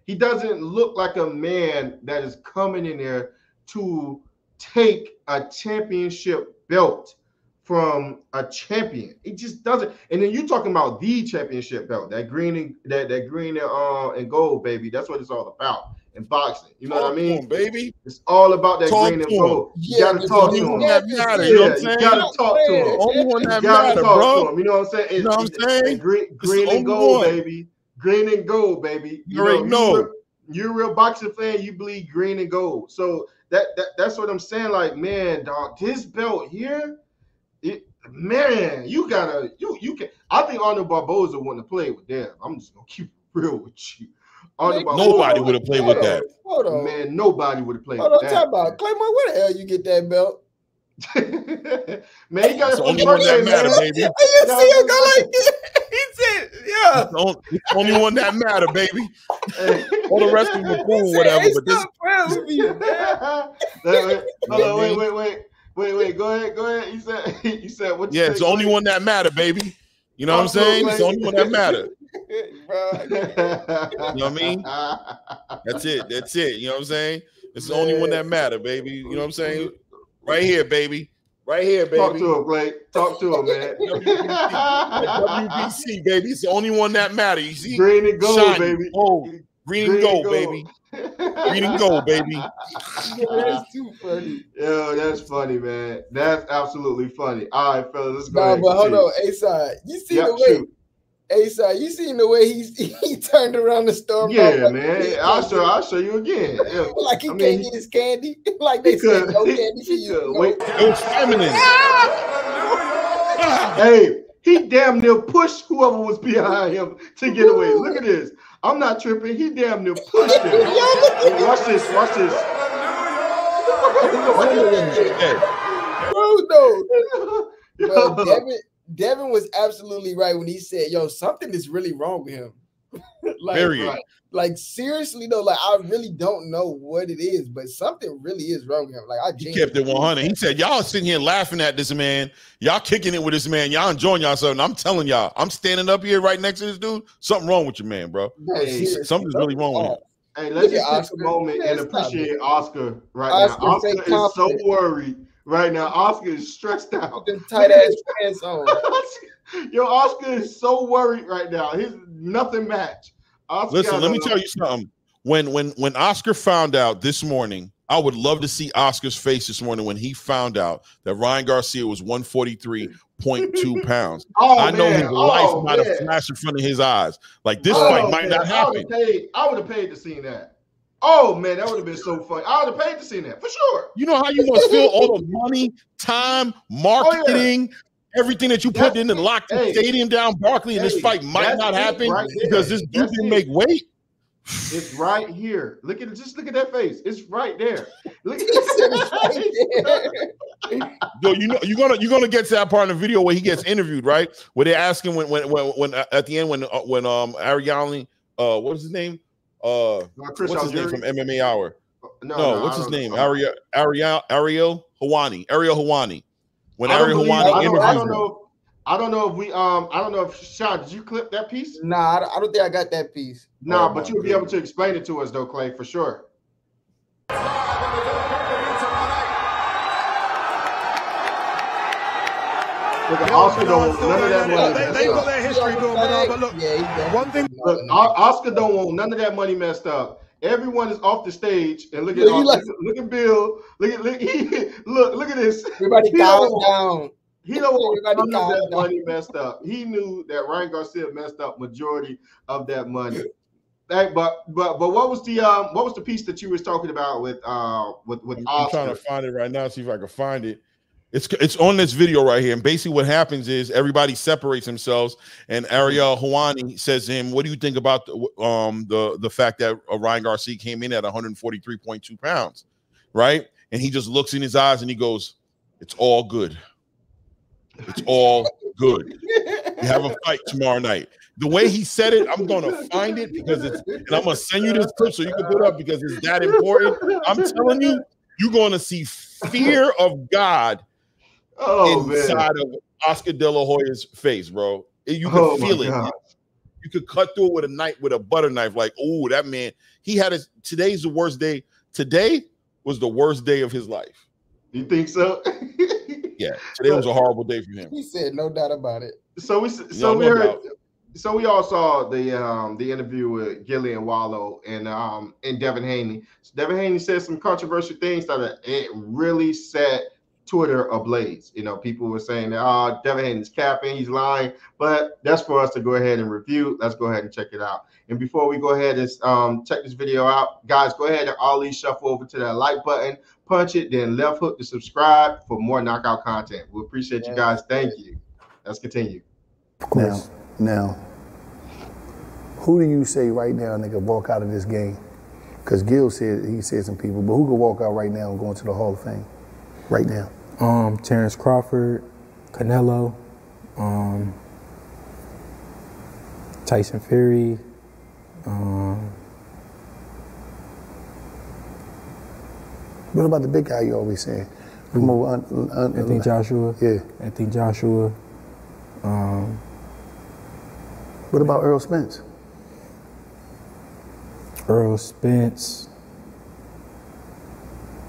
He doesn't look like a man that is coming in there to take a championship belt from a champion. It just doesn't. And then you're talking about the championship belt, that green and that green and gold, baby. That's what it's all about in boxing. You know what I mean, baby? It's all about that green and gold. You gotta talk to him. That matter, you know what I'm saying? You gotta talk to him. Only one that you gotta matter, talk bro. to him. You know what I'm saying? You know what I'm saying? Green and gold, baby. Green and gold, baby. You're a real boxing fan. You bleed green and gold. So that's what I'm saying. Like, man, dog, this belt here, man, you can. I think Arnold Barboza wouldn't have played with that. I'm just gonna keep it real with you. Nobody would have played with that. Hold on, man. Nobody would have played with that. Talk about Claymore. Where the hell you get that belt? Man, he got it from birthday, man. Baby. You see him go like this? He said, "Yeah." It's the only one that matter, baby. All the rest of them are cool, whatever. But this. Wait. Go ahead. You said what? Yeah, it's the only one that matter, baby. You know what I'm saying? It's the only one that matter. You know what I mean? That's it. You know what I'm saying? It's the only one that matter, baby. You know what I'm saying? Right here, baby. Right here, baby. Talk to him, Blake. Talk to him, man. WBC, baby. It's the only one that matter. You see? Green and gold, shiny, baby. Green and gold, baby. Green and gold, baby. That's too funny. Yo, that's funny, man. That's absolutely funny. All right, fellas, let's go. But hold on, A-Side. You see the way? Shoot. A-Side, you seen the way he turned around the storm? Yeah, man. I'll show you again. Yeah. Like he can't get his candy. Like they said, no candy for you. Wait, it was feminine. Hey, he damn near pushed whoever was behind him to get away. Look at this. I'm not tripping. He damn near pushed him. Watch this. Bro, no. Devin was absolutely right when he said, "Yo, something is really wrong with him." Like seriously though, like I really don't know what it is, but something really is wrong with him. Like he kept it 100. He said, "Y'all sitting here laughing at this man, y'all kicking it with this man, y'all enjoying yourself." And I'm telling y'all, I'm standing up here right next to this dude. Something wrong with your man, bro. Hey, something's really wrong with him. Hey, let's just take a moment and appreciate Oscar right now. Oscar is so worried. Right now, Oscar is stressed out. Tight ass pants on. Yo, Oscar is so worried right now. His nothing match. Oscar, listen, let me tell you something. When Oscar found out this morning, I would love to see Oscar's face this morning when he found out that Ryan Garcia was 143.2 pounds. I know his life might have flashed in front of his eyes. Like this fight might not happen. I would have paid to see that. Oh man, that would have been so funny. I would have paid to see that for sure. You know how you must feel all the money, time, marketing, everything that you put in to lock the stadium down, Barkley, and this fight might not happen because this dude didn't make weight. It's right here. Look at it. Just look at that face. It's right there. Look at it. Yo, you know you're gonna get to that part in the video where he gets interviewed, right? Where they ask him when at the end when Ariane What's his name? What's his name from MMA Hour? No, what's his name? Ariel Hawani. When Ariel Hawani interviews him. I don't know if Sean, did you clip that piece? Nah, I don't think I got that piece. Nah, but you'll be able to explain it to us though, Clay, for sure. Oscar don't want none of that money. They've got their history, but look, one thing. Look, Oscar don't want none of that money messed up. Everyone is off the stage, and look at Bill. Look at this. Everybody calm down. He don't want none of that money messed up. He knew that Ryan Garcia messed up majority of that money. But what was the piece that you was talking about with Oscar? I'm trying to find it right now. See if I can find it. It's on this video right here, and basically what happens is everybody separates themselves, and Ariel Hawani says to him, "What do you think about the fact that Ryan Garcia came in at 143.2 pounds, right?" And he just looks in his eyes and he goes, "It's all good. It's all good. You have a fight tomorrow night." The way he said it, I'm gonna find it and I'm gonna send you this clip so you can put it up because it's that important. I'm telling you, you're gonna see fear of God inside of Oscar De La Hoya's face, bro. You can feel it. You could cut through it with a knife, with a butter knife. Like, oh, that man, today's the worst day. Today was the worst day of his life. You think so? Yeah, today was a horrible day for him. He said, no doubt about it. So we all saw the interview with Gillian Wallow and Devin Haney. So Devin Haney said some controversial things that it really set Twitter ablaze. You know, people were saying that Devin Haney's capping, he's lying, but that's for us to go ahead and review. Let's go ahead and check it out. And before we go ahead and check this video out, guys, go ahead and always shuffle over to that like button, punch it, then left hook to subscribe for more knockout content. We appreciate you guys. Thank you. Let's continue. Now, who do you say right now they could walk out of this game? Because Gil said some people, but who could walk out right now and go into the Hall of Fame right now? Terrence Crawford, Canelo, Tyson Fury. What about the big guy you always saying? I think Joshua. Yeah. I think Joshua. What about Earl Spence? Earl Spence.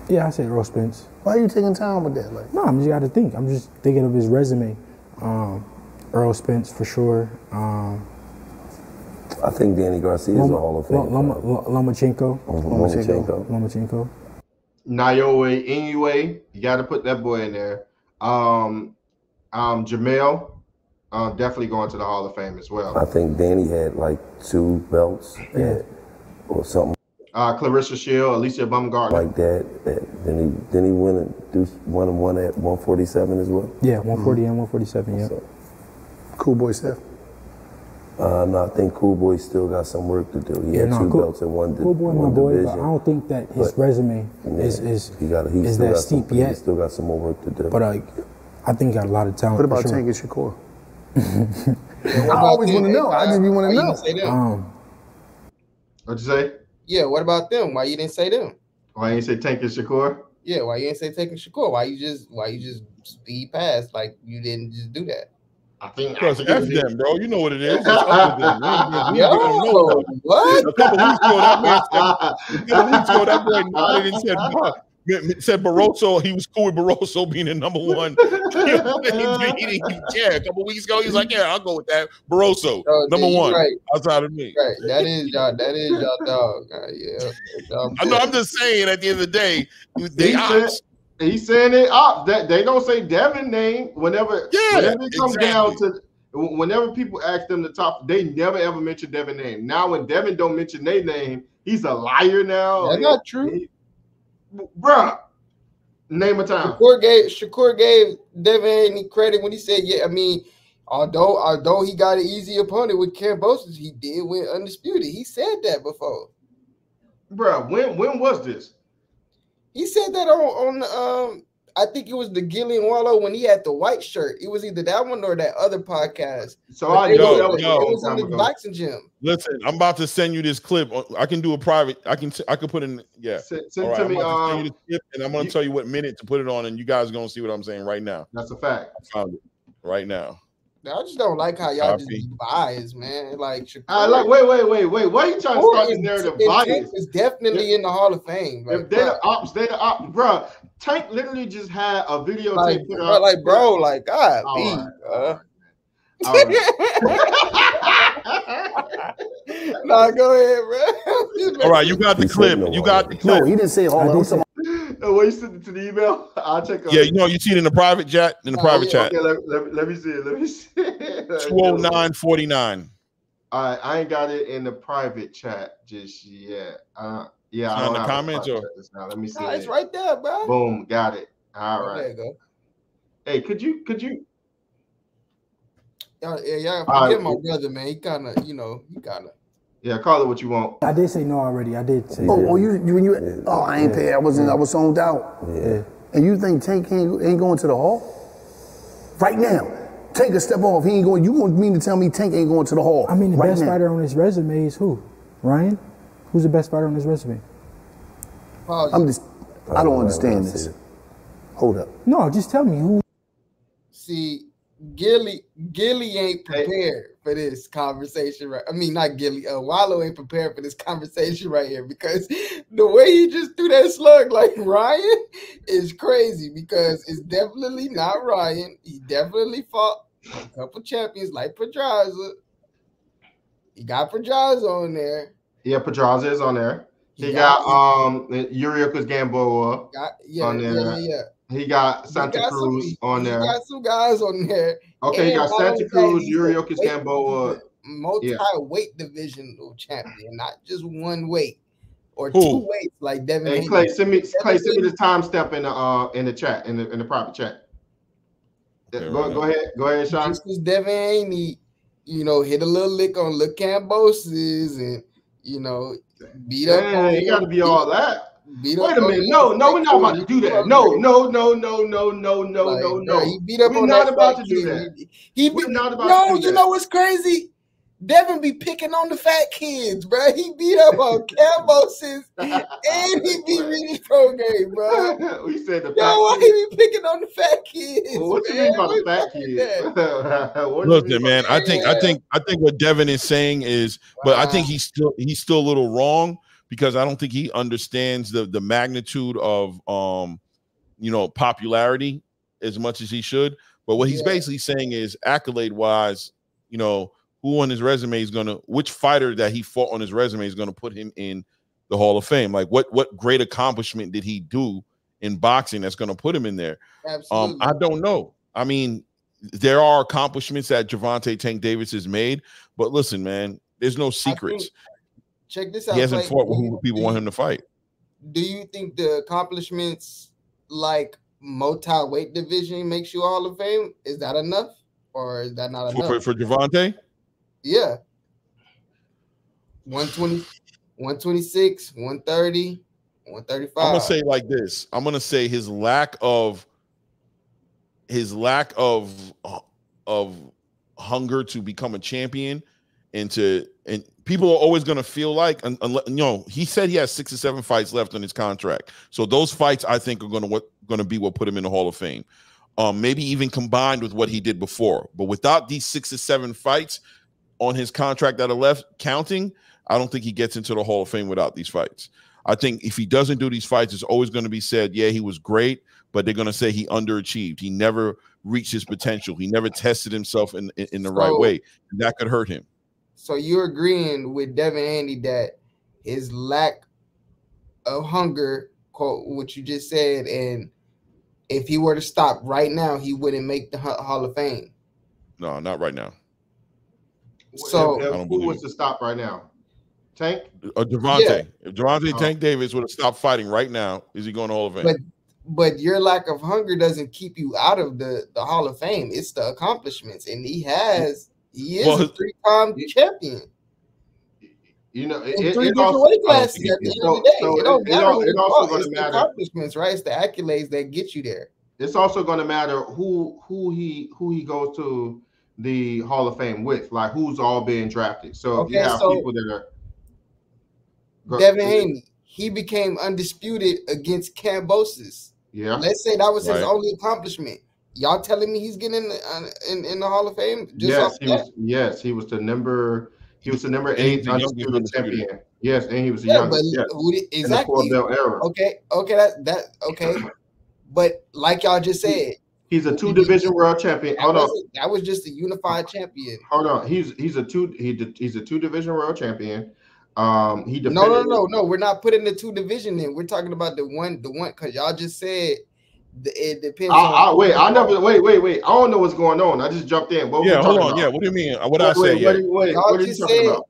Yeah, I say Earl Spence. Why are you taking time with that? No, I'm just got to think. I'm just thinking of his resume. Earl Spence for sure. I think Danny Garcia is a Hall of Fame. Lomachenko. Lomachenko. Naoya Inoue, you got to put that boy in there. Jamel, definitely going to the Hall of Fame as well. I think Danny had like 2 belts or something. Clarissa Shield, Alicia Baumgartner. Like that. Then he won one at 147 as well. Yeah, 140 and 147. Yeah. Cool Boy Steph. No, I think Cool Boy still got some work to do. He had 2 belts in one division. Cool Boy, my boy, but I don't think that his resume is that steep yet. He still got some more work to do. But I think he got a lot of talent. What about Tank and Shakur? I always want to know. I just want to know. What'd you say? Yeah, what about them? Why you didn't say them? Why you didn't say Tank and Shakur? Yeah, why you didn't say Tank and Shakur? Why you just speed past like you didn't just do that? I think because F them, bro. You know what it is. It's what? A couple weeks ago, that boy nodded and said Barroso. He was cool with Barroso being the number 1. Yeah, a couple weeks ago, he was like, "Yeah, I'll go with that." Barroso, number 1, right. Outside of me. Right, that is y'all dog. Yeah, I know. I'm just saying. At the end of the day, He's saying it up. They don't say Devin name whenever it comes down to whenever people ask them the top, they never ever mention Devin name. Now when Devin don't mention their name, he's a liar now. That's not true. Bruh. Name a time. Shakur gave Devin any credit when he said, yeah, I mean, although he got an easy opponent with Kambosos, he did win undisputed. He said that before. Bruh, when was this? He said that on I think it was the Gillian Wallow when he had the white shirt. It was either that one or that other podcast. So it was in the boxing gym. Listen, I'm about to send you this clip. I can do a private. I can put in. Yeah. Send to me. I'm send you this clip, and I'm going to tell you what minute to put it on, and you guys are going to see what I'm saying right now. That's a fact. I found it right now. I just don't like how y'all just be biased, man. Like, wait. Why are you trying to start this narrative bias? Is definitely in the Hall of Fame. If they're the ops, bro. Tank literally just had a videotape put out. Like, bro, like, God, all right. Nah, go ahead, bro. All right, you got the clip. You got the clip. No, he didn't say Hall of Fame. What you sent it to the email? I'll check. Yeah, you see it in the private chat. Chat. Okay, let me see it. 209.49. All right, I ain't got it in the private chat just yet. Yeah, I don't have the comments or now. Let me see. It's right there, bro. Boom, got it. All right. There you go. Hey, could you? Yeah. Forget my brother, man. He kind of. Yeah, call it what you want. I did say no already. I did say. I ain't paid. I was zoned out. Yeah. And you think Tank ain't going to the Hall? Right now. Take a step off. He ain't going. You want me to tell me Tank ain't going to the Hall? I mean, the best fighter on his resume is who? Ryan? Who's the best fighter on his resume? I don't understand this. Hold up. No, just tell me who. See, Gilly ain't prepared for this conversation, right? I mean, not Gilly. Wallow ain't prepared for this conversation right here because the way he just threw that slug like Ryan is crazy because it's definitely not Ryan. He definitely fought a couple champions like Pedraza. He got Pedraza on there. Yeah, Pedraza is on there. He got Yuriorkis Gamboa on there. Yeah. He got Santa Cruz on there. He got some guys on there. Okay, he got Santa Cruz, Yuriorkis Gamboa. Multi-weight divisional champion, not just one weight or two weights like Devin. Hey, Clay, send me the time step in the chat, in the private chat. Go ahead, Sean. This was Devin Haney, hit a little lick on Lil Cambosis and beat up. It got to be all that. Wait a minute. No, we're not about to do that. No. He beat up on that. We're not about to do that. We're not about to do that. You know what's crazy? Devin be picking on the fat kids, bro. He beat up on Cambosis and he beat Regis Prograde, bro. We said the fat why he be picking on the fat kids? Well, what you mean about the fat kids? Listen, man. I think what Devin is saying is, but I think he's still a little wrong. Because I don't think he understands the magnitude of popularity as much as he should. But what he's basically saying is accolade wise, who on his resume is which fighter that he fought on his resume is gonna put him in the Hall of Fame. Like what great accomplishment did he do in boxing that's gonna put him in there? Absolutely. I don't know. I mean, there are accomplishments that Gervonta Tank Davis has made, but listen, man, there's no secrets. Check this out. He hasn't fought who people want him to fight. Do you think the accomplishments like multi-weight division makes you Hall of Fame? Is that enough? Or is that not enough? For Gervonta? Yeah. 120, 126, 130, 135. I'm gonna say it like this. I'm gonna say his lack of hunger to become a champion and people are always going to feel like, he said he has 6 or 7 fights left on his contract. So those fights, I think, are going to be what put him in the Hall of Fame. Maybe even combined with what he did before. But without these 6 or 7 fights on his contract that are left counting, I don't think he gets into the Hall of Fame without these fights. I think if he doesn't do these fights, it's always going to be said, yeah, he was great, but they're going to say he underachieved. He never reached his potential. He never tested himself in the right way. And that could hurt him. So you're agreeing with Devin Haney that his lack of hunger, quote what you just said, and if he were to stop right now, he wouldn't make the Hall of Fame? No, not right now. So who was to stop right now? Tank? Gervonta. Yeah. If Gervonta Tank Davis would have stopped fighting right now, is he going to Hall of Fame? But your lack of hunger doesn't keep you out of the Hall of Fame. It's the accomplishments, and he is a 3-time champion. It 3 different weight classes at the end of the day. It don't matter. It's the accomplishments, right? It's the accolades that get you there. it's also going to matter who he goes to the Hall of Fame with, like who's all being drafted. So if you have people that are Devin Haney, he became undisputed against Kambosos. Yeah. Let's say that was his only accomplishment. Y'all telling me he's getting in the Hall of Fame? Yes, he was the number 8 undisputed champion. Yes, and he was the youngest. Exactly. In the 4 belt era. Okay. But like y'all just said, he's a 2-division world champion. That was just a unified champion. Hold on. He's a 2-division world champion. He defended. No. We're not putting the 2 division in. We're talking about the one because y'all just said it depends. Wait. I don't know what's going on. I just jumped in. Hold on. About? Yeah, what do you mean? What I say? What are you talking about?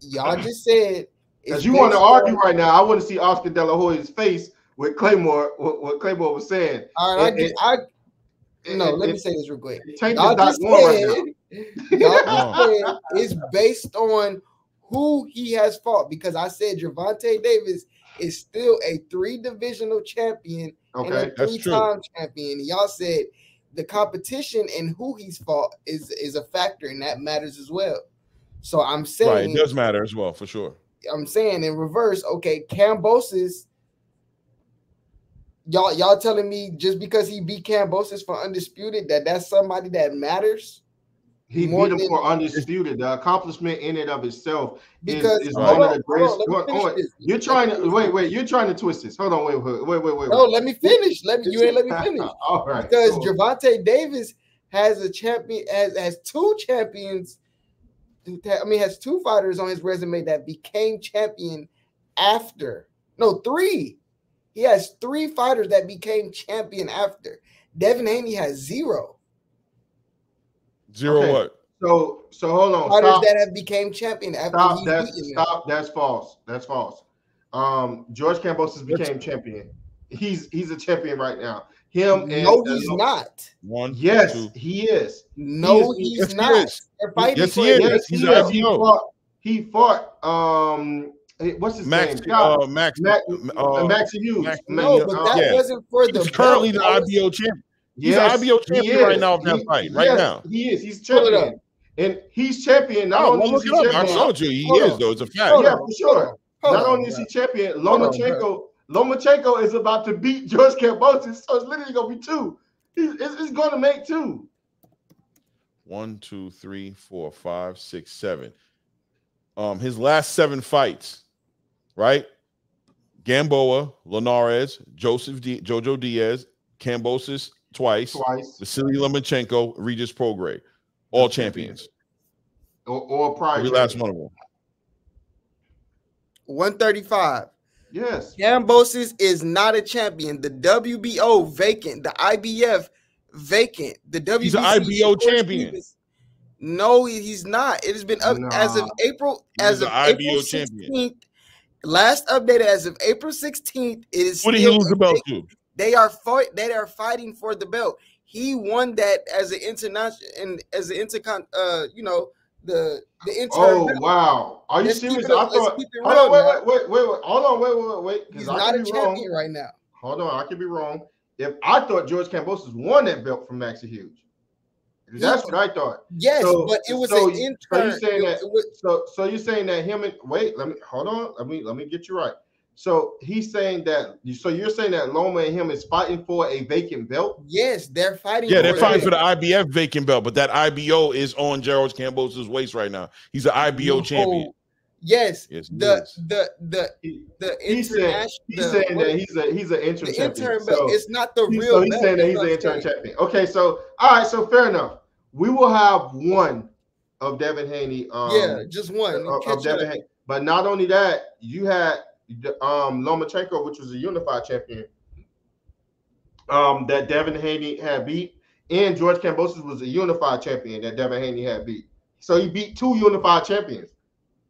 Y'all just said because you want to argue right now. I want to see Oscar De La Hoya's face with Claymore. What Claymore was saying. All right, let me say this real quick. Y'all just said it's based on who he has fought, because I said Gervonta Davis is still a 3-divisional champion and a 3-time champion. And y'all said the competition and who he's fought is a factor, and that matters as well. So I'm saying it does matter as well, for sure. I'm saying in reverse, okay, Kambosos, y'all telling me just because he beat Kambosos for undisputed that's somebody that matters? He beat him for undisputed. The accomplishment in and of itself is one of the greatest. You're trying to wait. You're trying to twist this. Hold on. Wait. No, let me finish. You ain't let me finish. All right. Because Gervonta Davis has a champion, has 2 champions. Has 2 fighters on his resume that became champion after. No, 3. He has 3 fighters that became champion after. Devin Haney has 0. Zero what? So hold on. Fighters that have became champion after Stop. That's false. George Kambosos became champion. He's a champion right now. He's not. He is. No, he's not. Yes, he is. He's an IBO. He fought. What's his name? Max Hughes. No, but that wasn't for the. He's currently the IBO champion. He's an IBO champion right now. Now he is. He's champion, and he's champion. Not only is he champion, I told you he is though. It's a fact. Yeah, for sure. Not only is he champion, Lomachenko is about to beat George Kambosos, so it's literally gonna be 2. It's gonna make 2. 1, 2, 3, 4, 5, 6, 7. His last 7 fights, right? Gamboa, Linares, Jojo Diaz, Kambosos twice. Vasily Lomachenko, Regis Prograis, all champions. Or prior. Every last one of them. 135. Yes. Kambosos is not a champion. The WBO vacant. The IBF vacant. The WBC. He's an IBO champion. No, he's not. It has been up as of April. As of April 16th. Last updated as of April 16th. It is. What did he lose the belt to? They are fighting for the belt. He won that as an international and as an intercon. The intern. Oh wow! Are you serious? I thought. Wait. Hold on. Wait. He's not a champion right now. Hold on, I could be wrong. If I thought George Kambosos won that belt from Maxie Hughes, that's what I thought. Yes, but it was an intern. So you're saying that him and hold on. Let me get you right. So he's saying that. So you're saying that Loma and him is fighting for a vacant belt? Yes, they're fighting. Yeah, they're fighting for the IBF vacant belt, but that IBO is on George Kambosos' waist right now. He's an IBO champion. Yes. He's saying that he's an intern champion. So it's not the real. So he's saying that he's an intern champion. Okay, so all right, so fair enough. We will have one of Devin Haney. Just one of Devin Haney. But not only that, you had Lomachenko, which was a unified champion, that Devin Haney had beat, and George Kambosos was a unified champion that Devin Haney had beat. So he beat 2 unified champions.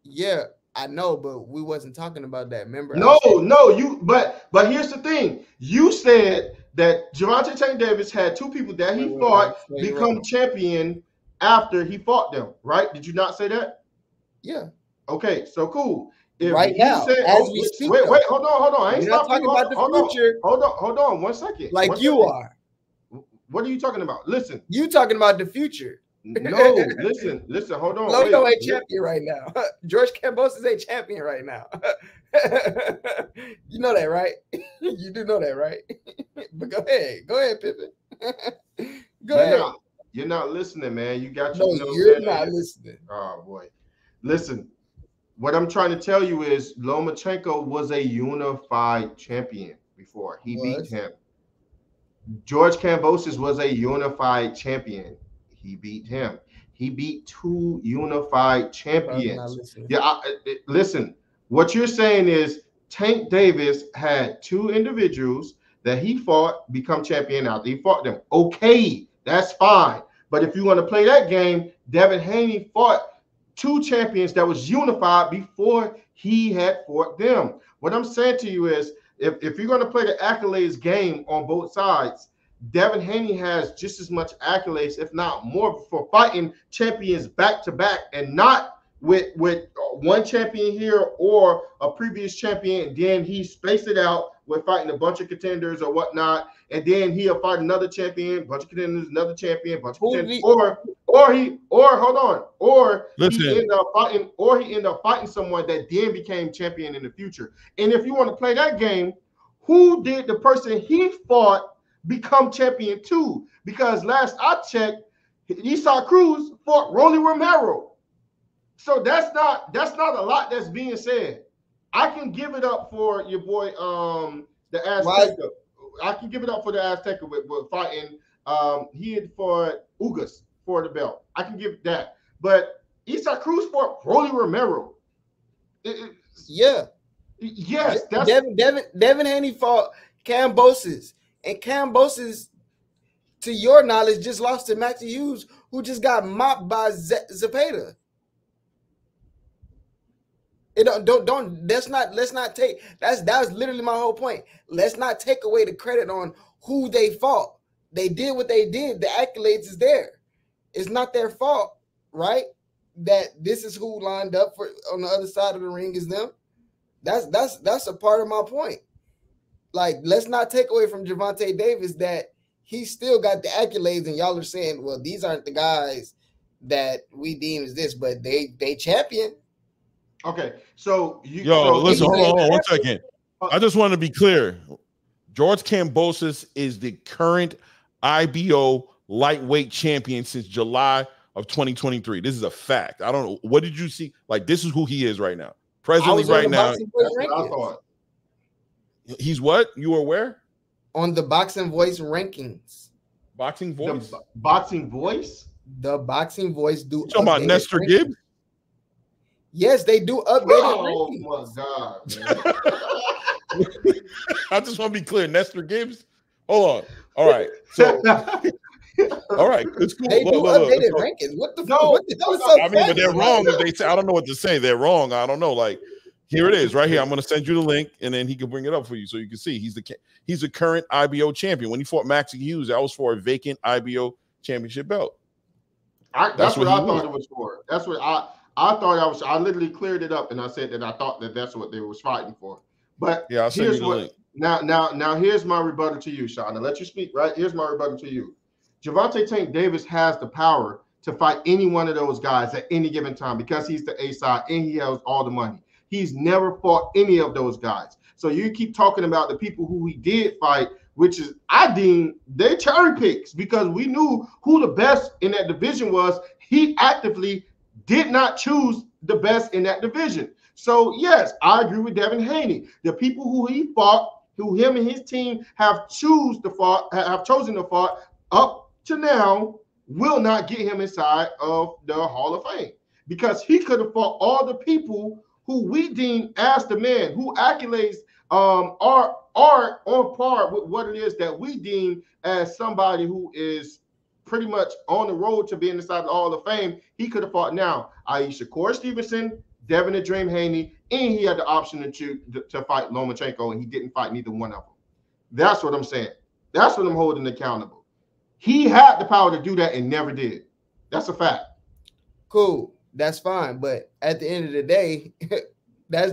Yeah, I know, but we wasn't talking about that. Remember? But here's the thing. You said that Gervonta Tank Davis had 2 people that he fought become champion after he fought them, right? Did you not say that? Yeah. Okay, so cool. If right now, as we speak. Wait, hold on. I ain't not talking about the future. Hold on 1 second. Like you are. What are you talking about? Listen. You talking about the future. No, listen, hold on. Loco ain't champion right now. George Kambosos ain't champion right now. You know that, right? You do know that, right? But go ahead, Pippen. Go ahead. You're not listening, man. You got no, you're not listening. Oh boy, listen. What I'm trying to tell you is Lomachenko was a unified champion before he beat him. George Kambosos was a unified champion. He beat him. He beat 2 unified champions. Yeah, listen. What you're saying is Tank Davis had 2 individuals that he fought become champion out. He fought them. Okay, that's fine. But if you want to play that game, Devin Haney fought 2 champions that was unified before he had fought them. What I'm saying to you is, if you're going to play the accolades game on both sides, Devin Haney has just as much accolades, if not more, for fighting champions back to back, and not with one champion here or a previous champion, and then he spaced it out with fighting a bunch of contenders or whatnot, and then he'll fight another champion, bunch of contenders, another champion, bunch of contenders, he ended up fighting someone that then became champion in the future. And if you want to play that game, who did the person he fought become champion too? Because last I checked, Isaac Cruz fought Rolly Romero. So that's not a lot that's being said. I can give it up for your boy the Azteca. I can give it up for the Azteca with fighting. He had fought Ugas for the belt. I can give that. But Isaac Cruz fought Rolly Romero. Yes. That's Devin Haney fought Kambosos. And Kambosos, to your knowledge, just lost to Matthew Hughes, who just got mopped by Zepeda. Let's not take that was literally my whole point. Let's not take away the credit on who they fought. They did what they did. The accolades is there. It's not their fault, right? That this is who lined up for on the other side of the ring is them. That's a part of my point. Like, let's not take away from Gervonta Davis that he still got the accolades, and y'all are saying, well, these aren't the guys that we deem as this, but they champion. Okay, so listen, hold on 1 second. I just want to be clear. George Kambosos is the current IBO lightweight champion since July of 2023. This is a fact. I don't know. What did you see? Like, this is who he is right now. Presently, right now. That's what I thought. He's what? You were where? On the Boxing Voice rankings. Boxing Voice? The Boxing Voice? The Boxing Voice do. You talking about Nestor Gibbs? Yes, they do updated rankings. My God, man. I just want to be clear. Nestor Gibbs? Hold on. All right. So, all right. It's cool. They do updated rankings. What the fuck? I mean, but they're wrong if they say, I don't know what to say. They're wrong. I don't know. Like, here it is right here. I'm going to send you the link, and then he can bring it up for you so you can see. He's the current IBO champion. When he fought Maxie Hughes, that was for a vacant IBO championship belt. That's what I thought it was for. That's what I thought I literally cleared it up, and I said that I thought that's what they was fighting for. But yeah, I'll send you the link. Now here's my rebuttal to you, Sean. I'll let you speak, right? Here's my rebuttal to you. Gervonta Tank Davis has the power to fight any one of those guys at any given time because he's the A side and he has all the money. He's never fought any of those guys. So you keep talking about the people who he did fight, which is, I deem, they cherry picks because we knew who the best in that division was. He actively did not choose the best in that division. So yes, I agree with Devin Haney. The people who he fought, who him and his team have chosen to fight up to now, will not get him inside of the Hall of Fame because he could have fought all the people who we deem as the man, who accolades are on par with what it is that we deem as somebody who is pretty much on the road to being inside the Hall of Fame. He could have fought now, i.e. Shakur Stevenson, Devin the Dream Haney, and he had the option to choose to fight Lomachenko, and he didn't fight neither one of them. That's what I'm saying. That's what I'm holding accountable. He had the power to do that and never did. That's a fact. Cool. That's fine. But at the end of the day,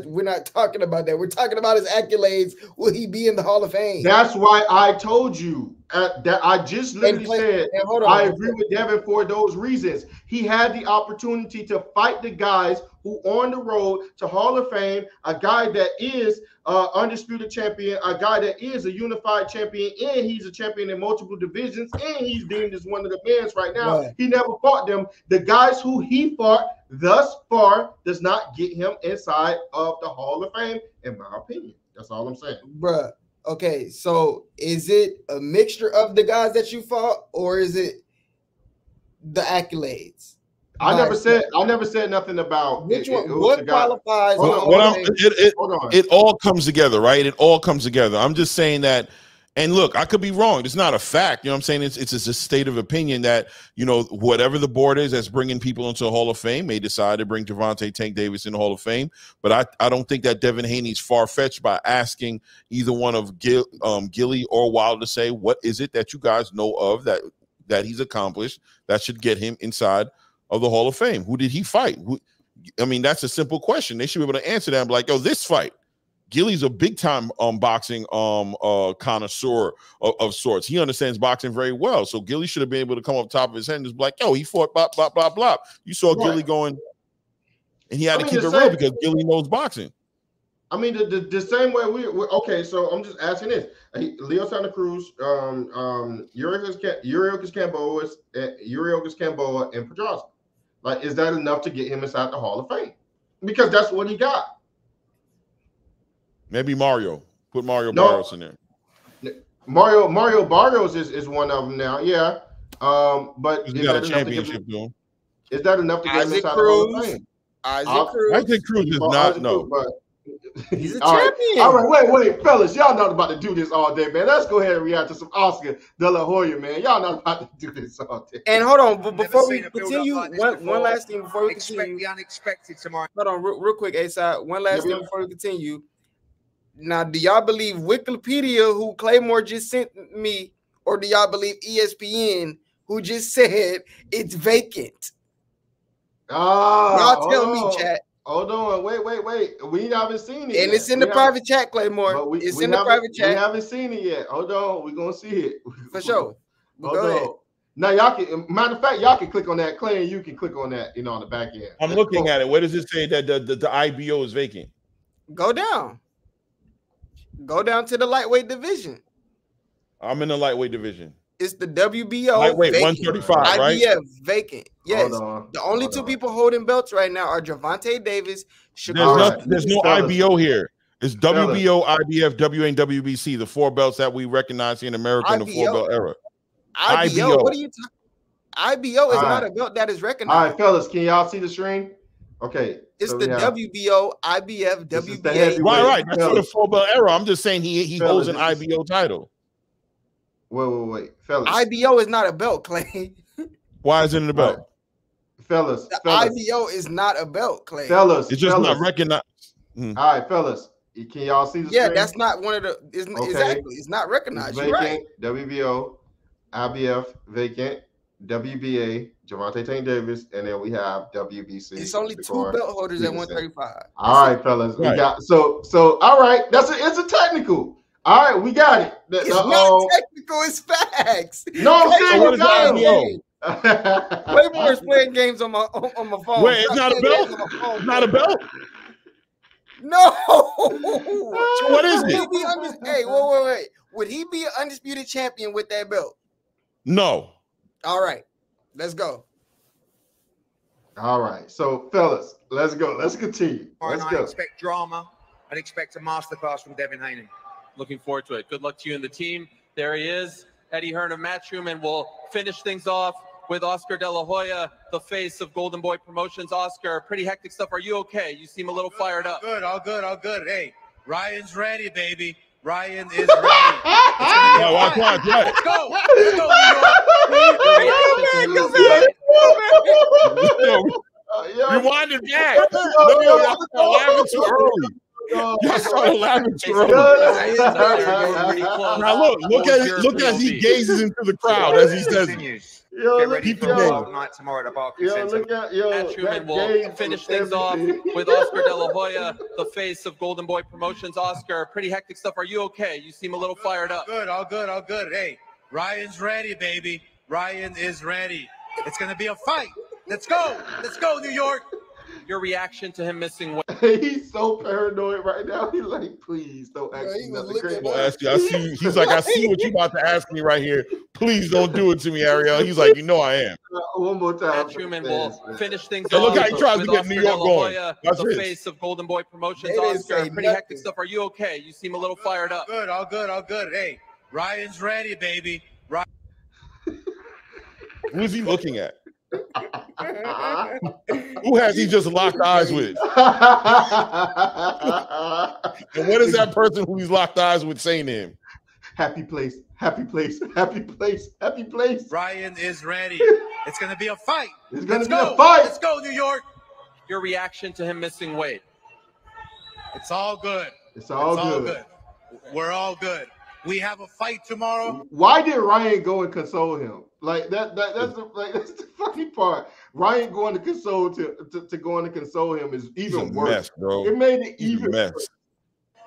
we're not talking about that. We're talking about his accolades. Will he be in the Hall of Fame? That's why I told you That I just literally said I agree with Devin for those reasons. He had the opportunity to fight the guys who on the road to Hall of Fame, a guy that is undisputed champion, a guy that is a unified champion, and he's a champion in multiple divisions, and he's deemed as one of the best right now. Right. He never fought them. The guys who he fought thus far does not get him inside of the Hall of Fame, in my opinion. That's all I'm saying. Bruh. Okay, so is it a mixture of the guys that you fought, or is it the accolades? I never said nothing about which one. What qualifies? It all comes together, right? It all comes together. I'm just saying that. And look, I could be wrong. It's not a fact. You know what I'm saying? It's a state of opinion that, you know, whatever the board is that's bringing people into the Hall of Fame may decide to bring Gervonta Tank Davis in the Hall of Fame. But I don't think that Devin Haney's far-fetched by asking either one of Gilly or Wilder to say, what is it that you guys know of that he's accomplished that should get him inside of the Hall of Fame? Who did he fight? I mean, that's a simple question. They should be able to answer that and be like, yo, this fight. Gilly's a big-time boxing connoisseur of sorts. He understands boxing very well. So Gilly should have been able to come up top of his head and just be like, yo, he fought blah, blah, blah, blah. You saw Gilly going, and he had to keep it real because Gilly knows boxing. I mean, the same way okay, so I'm just asking this. Leo Santa Cruz, Yuriorkis Gamboa, and Pedraza. Like, is that enough to get him inside the Hall of Fame? Because that's what he got. Maybe Mario. Put Mario Barrios in there. Mario Barrios is one of them now. Yeah. But he's got a championship to him. Is that enough to get him inside the Hall of Fame? Isaac Cruz is not. No. He's a champion. All right, wait, fellas. Y'all not about to do this all day, man. Let's go ahead and react to some Oscar De La Hoya, man. Y'all not about to do this all day. And hold on, but before we continue, one last thing before we continue. The unexpected tomorrow. Hold on, real quick, A-Side. One last thing before we continue. Now, do y'all believe Wikipedia, who Claymore just sent me, or do y'all believe ESPN, who just said it's vacant? Y'all tell me, chat. Hold on, wait. We haven't seen it and yet. It's in the private chat, Claymore. It's in the private chat. We haven't seen it yet. Hold on, we're going to see it. For sure. Go ahead. Now, y'all can, matter of fact, y'all can click on that. Clay, and you can click on that, on the back end. I'm looking at it. Where does it say that the IBO is vacant? Go down. Go down to the lightweight division. I'm in the lightweight division. It's the WBO. Lightweight, vacant. 135, right? IBF vacant. Yes. The only two people holding belts right now are Gervonta Davis. There's no IBO here. It's WBO, IBF, WA, and WBC, the four belts that we recognize here in America in the four-belt era. IBO. What are you talking? IBO is not a belt that is recognized. All right, fellas, can y'all see the screen? Okay. It's the WBO, IBF, WBA. Right. That's for the four-belt era. I'm just saying he holds an IBO title. Wait, fellas. IBO is not a belt, Clay. Why isn't it a belt? Fellas. IBO is not a belt, Clay. Fellas. It's just not recognized. All right, fellas. Can y'all see the screen? Yeah, that's not one of the. Exactly. It's not recognized. Vacant, you're right. WBO, IBF, vacant, WBA, Gervonta Tank Davis, and then we have WBC. It's only two belt holders at 135. All right, fellas. We got so all right. It's a technical. All right, we got it. It's not technical, it's facts. No, I'm saying we got it. Claymore's playing games on my phone. Wait, it's not a belt? It's not a belt? No. So what is it? Hey, wait. Would he be an undisputed champion with that belt? No. All right, let's go. All right, so fellas, let's go. Let's continue. Let's go. I expect drama. I expect a masterclass from Devin Haney. Looking forward to it. Good luck to you and the team. There he is, Eddie Hearn of Matchroom, and we'll finish things off with Oscar De La Hoya, the face of Golden Boy Promotions. Oscar, pretty hectic stuff. Are you okay? You seem a little fired up. All good. Hey, Ryan's ready, baby. Ryan is ready. Watch. Let's go. Rewind it back. No, y'all laughing too early. Y'all started laughing too early. Now look as he gazes into the crowd as he says it. Get ready for a wild night tomorrow at Barclays Center. Matchroom, we'll finish things off with Oscar De La Hoya, the face of Golden Boy Promotions. Oscar, pretty hectic stuff. Are you okay? You seem a little fired up. All good. Hey, Ryan's ready, baby. Ryan is ready. It's going to be a fight. Let's go. Let's go, New York. Your reaction to him missing weight. He's so paranoid right now. He's like, please don't ask me nothing crazy. I see. He's like, I see what you're about to ask me right here. Please don't do it to me, Ariel. He's like, you know I am. One more time. Matt Truman will finish things Look off how he tries to get Oscar New York going. That's the face of Golden Boy Promotions. Oscar, pretty hectic stuff. Are you okay? You seem a little fired up. Good, all good, all good. Hey, Ryan's ready, baby. Who is he looking at? Who has he just locked eyes with? And what is that person who he's locked eyes with saying to him? Happy place, happy place, happy place, happy place. Ryan is ready. It's going to be a fight. It's going to be a fight. Let's go, New York. Your reaction to him missing weight. It's all good. It's all good. We're all good. We have a fight tomorrow. Why did Ryan go and console him? Like that's the funny part. Ryan going to console to going to console him is even worse, mess, bro. It made it even mess. Worse.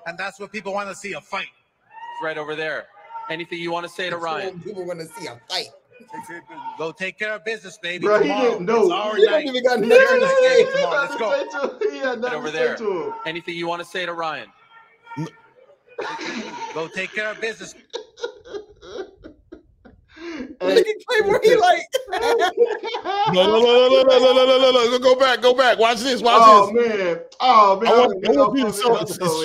And that's what people want to see, a fight. It's right over there. Anything you want to say to Ryan? People want to see a fight. Go take care of business, baby. Bro, tomorrow. he didn't know. It's our He night. don't even got It's your nothing to night, say. baby, tomorrow. Let's go. He had nothing Over to there. say to him. Anything you want to say to Ryan? Go take care of business. Look at Claymore, he like. No. Go back. Watch this. Man. Oh man. I want you to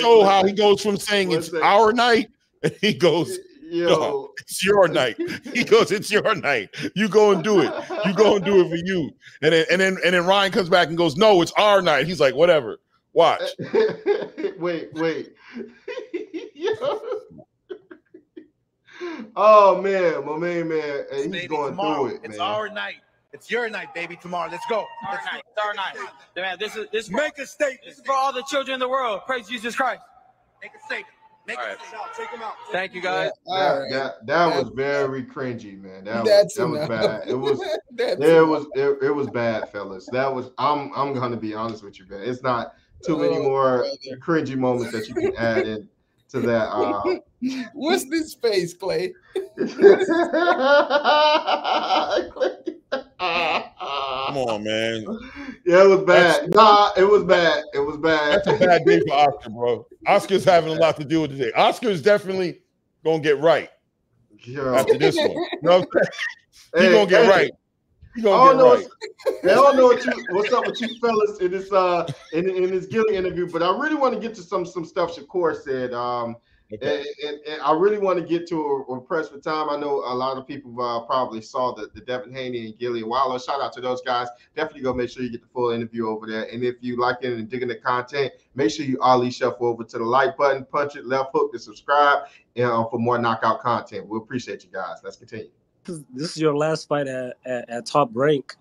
show how he goes from saying it's our night, and he goes, no, it's your night. He goes, it's your night. You go and do it. You go and do it for you. And then Ryan comes back and goes, no, it's our night. He's like, whatever. Watch. Wait. Oh man, my main man, he's baby, going tomorrow. through it. It's man. our night. It's your night, baby. Tomorrow, let's go. It's our night. Man, this Make a statement. This is for all the children in the world. Praise Jesus Christ. Make a statement. All right. Take him out. Thank you, guys. That was very cringy, man. That was bad. It was bad, fellas. That was. I'm gonna be honest with you, man. It's not too many more cringy moments that you can add in to that. What's this face, Clay? Come on, man. Yeah, it was bad. It was bad. It was bad. That's a bad day for Oscar, bro. Oscar's having a lot to do with today. Oscar's definitely gonna get right after this one. You know what I'm saying? He's gonna get right. He's gonna get right. I don't know what's up with you fellas in this in this Gilly interview, but I really want to get to some stuff Shakur said. Okay. And I really want to get to a press for time. I know a lot of people probably saw the Devin Haney and Gilly and Wilder. Shout out to those guys. Definitely go make sure you get the full interview over there. And if you like it and digging the content, make sure you Ali shuffle over to the like button, punch it, left hook to subscribe for more knockout content. We appreciate you guys. Let's continue. This is your last fight at Top Rank,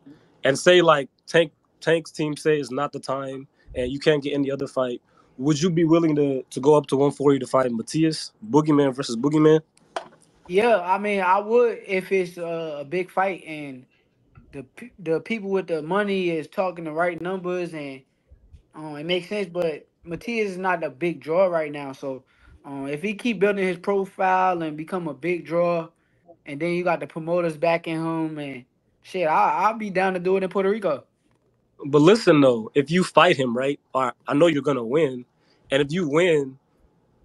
and say like Tank's team say it's not the time, and you can't get any other fight. Would you be willing to go up to 140 to fight Matias, Boogeyman versus Boogeyman? Yeah, I mean, I would if it's a big fight and the people with the money is talking the right numbers and it makes sense. But Matias is not a big draw right now, so if he keep building his profile and become a big draw, and then you got the promoters backing him and shit, I'll be down to do it in Puerto Rico. But listen, though, if you fight him, right, I know you're going to win. And if you win,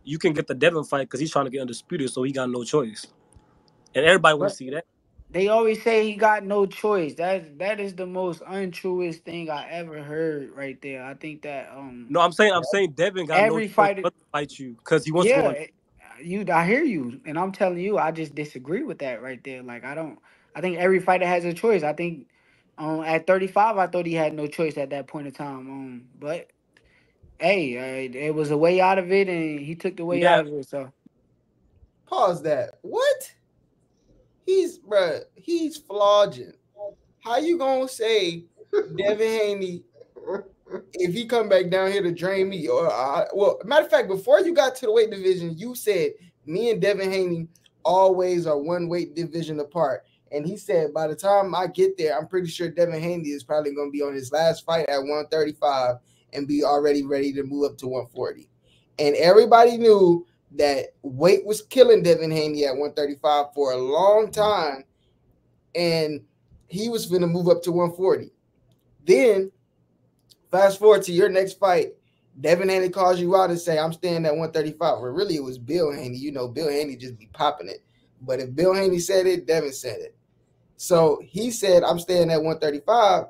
you can get the Devin fight because he's trying to get undisputed, so he got no choice. And everybody want to see that. They always say he got no choice. That is the most untruest thing I ever heard right there. I think that No, I'm saying Devin got no choice but to fight you because he wants to go. I hear you, and I'm telling you, I just disagree with that right there. Like I think every fighter has a choice. I think at 35, I thought he had no choice at that point in time. But hey, it was a way out of it, and he took the way out of it. So pause that. What? He's flogging. How you gonna say Devin Haney if he come back down here to drain me? Or well, matter of fact, before you got to the weight division, you said me and Devin Haney always are one weight division apart. And he said, by the time I get there, I'm pretty sure Devin Haney is probably going to be on his last fight at 135 and be already ready to move up to 140. And everybody knew that weight was killing Devin Haney at 135 for a long time, and he was going to move up to 140. Then, fast forward to your next fight, Devin Haney calls you out and say, I'm staying at 135. Well, really, it was Bill Haney. You know, Bill Haney just be popping it. But if Bill Haney said it, Devin said it. So he said, I'm staying at 135.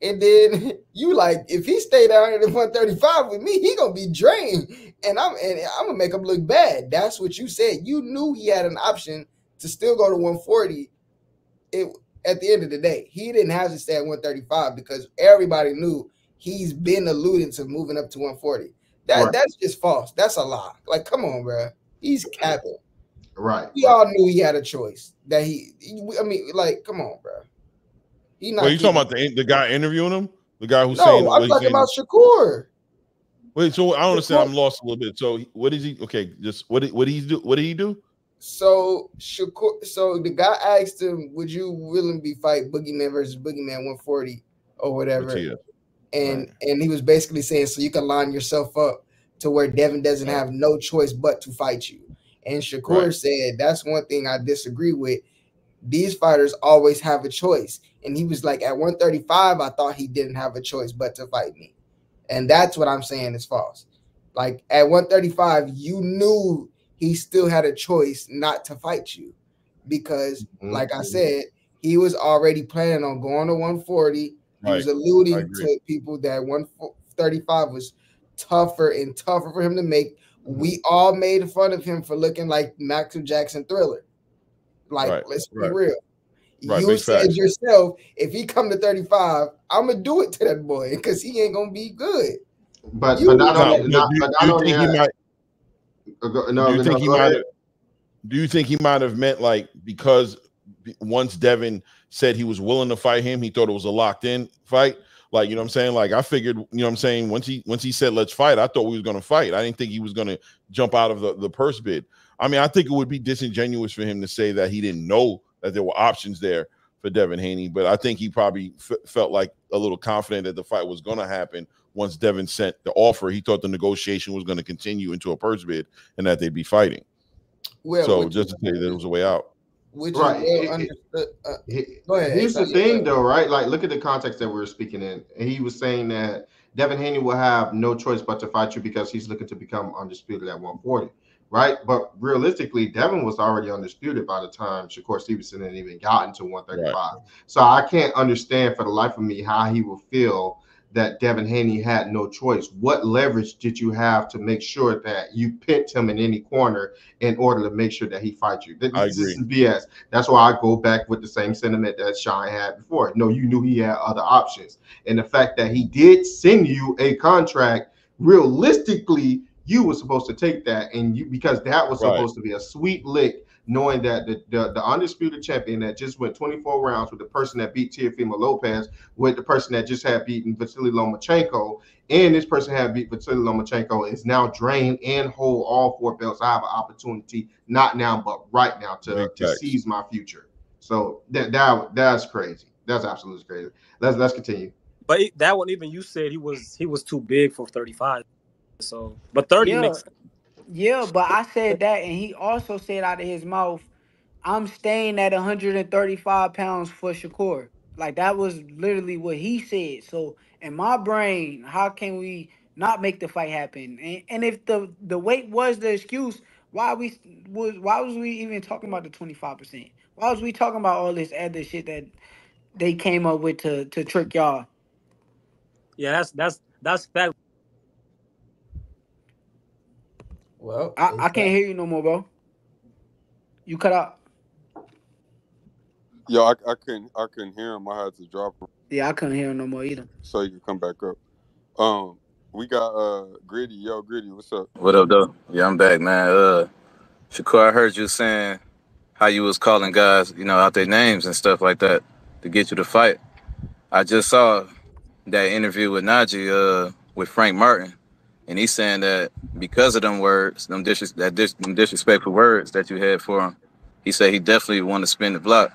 And then you like, if he stayed down at 135 with me, he gonna be drained, and I'm gonna make him look bad. That's what you said. You knew he had an option to still go to 140. At the end of the day, he didn't have to stay at 135 because everybody knew he's been alluding to moving up to 140. That's just false. That's a lie. Like, come on, bro. He's capping. Right. We all knew he had a choice. I mean, like, come on, bro. Wait, you talking about the guy interviewing him? The guy who's saying? No, I'm talking about Shakur. Wait, so I don't understand. I'm lost a little bit. So what is he? Okay, just what did he do? What did he do? So Shakur. So the guy asked him, "Would you willing be fight Boogeyman versus Boogeyman 140 or whatever?" And he was basically saying, so you can line yourself up to where Devin doesn't have no choice but to fight you. And Shakur said, "That's one thing I disagree with. These fighters always have a choice." And he was like, at 135, I thought he didn't have a choice but to fight me. And that's what I'm saying is false. Like, at 135, you knew he still had a choice not to fight you. Because, like I said, he was already planning on going to 140. He was alluding to people that 135 was tougher and tougher for him to make. We all made fun of him for looking like Michael Jackson Thriller. Like, let's be real. You said yourself, if he come to 35, I'm gonna do it to that boy because he ain't gonna be good. But not only do you think he might have meant like because once Devin said he was willing to fight him, he thought it was a locked in fight? Like, you know what I'm saying? Like, I figured, you know what I'm saying, once he said let's fight, I thought we was gonna fight. I didn't think he was gonna jump out of the purse bid. I mean, I think it would be disingenuous for him to say that he didn't know that there were options there for Devin Haney, but I think he probably felt like a little confident that the fight was going to happen once Devin sent the offer. He thought the negotiation was going to continue into a purse bid and that they'd be fighting. Well, so just to say that there was a way out. Which is well understood. Go ahead. Here's the thing, though, right? Like, look at the context that we were speaking in. And he was saying that Devin Haney will have no choice but to fight you because he's looking to become undisputed at 140. Right, but realistically, Devin was already undisputed by the time Shakur Stevenson hadn't even gotten to 135. Right. So I can't understand for the life of me how he would feel that Devin Haney had no choice. What leverage did you have to make sure that you pinned him in any corner in order to make sure that he fights you? This is BS. That's why I go back with the same sentiment that Sean had before. No, you knew he had other options, and the fact that he did send you a contract, realistically, you were supposed to take that, and you because that was supposed to be a sweet lick, knowing that the undisputed champion that just went 24 rounds with the person that beat Teofimo Lopez, with the person that just had beaten Vasily Lomachenko, and this person had beat Vasily Lomachenko is now drained and hold all 4 belts. I have an opportunity, not now, but right now, to seize my future. So that's crazy. That's absolutely crazy. Let's continue. But that one, even you said he was too big for 35. So, but 30 makes sense. Yeah, but I said that, and he also said out of his mouth, I'm staying at 135 pounds for Shakur. Like, that was literally what he said. So, in my brain, how can we not make the fight happen? And if the weight was the excuse, why was we even talking about the 25%? Why was we talking about all this other shit that they came up with to trick y'all? Yeah, that's fact. Well, I can't hear you no more, bro. You cut out. Yo, I couldn't hear him. I had to drop him. Yeah, I couldn't hear him no more either. So you can come back up. We got Gritty. Yo, Gritty, what's up? What up, though? Yeah, I'm back, man. Shakur, I heard you saying how you was calling guys, out their names and stuff like that to get you to fight. I just saw that interview with Najee with Frank Martin. And he's saying that because of them words, them disrespectful words that you had for him, he said he definitely want to spin the block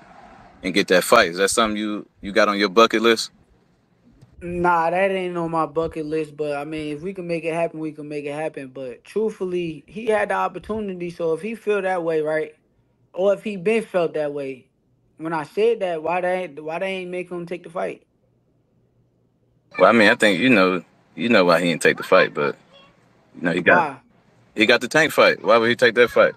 and get that fight. Is that something you got on your bucket list? Nah, that ain't on my bucket list. But I mean, if we can make it happen, we can make it happen. But truthfully, he had the opportunity. So if he feel that way, right, or if he been felt that way, when I said that, why they ain't make him take the fight? Well, I mean, I think you know why he didn't take the fight, but he Why? got the Tank fight. Why would he take that fight?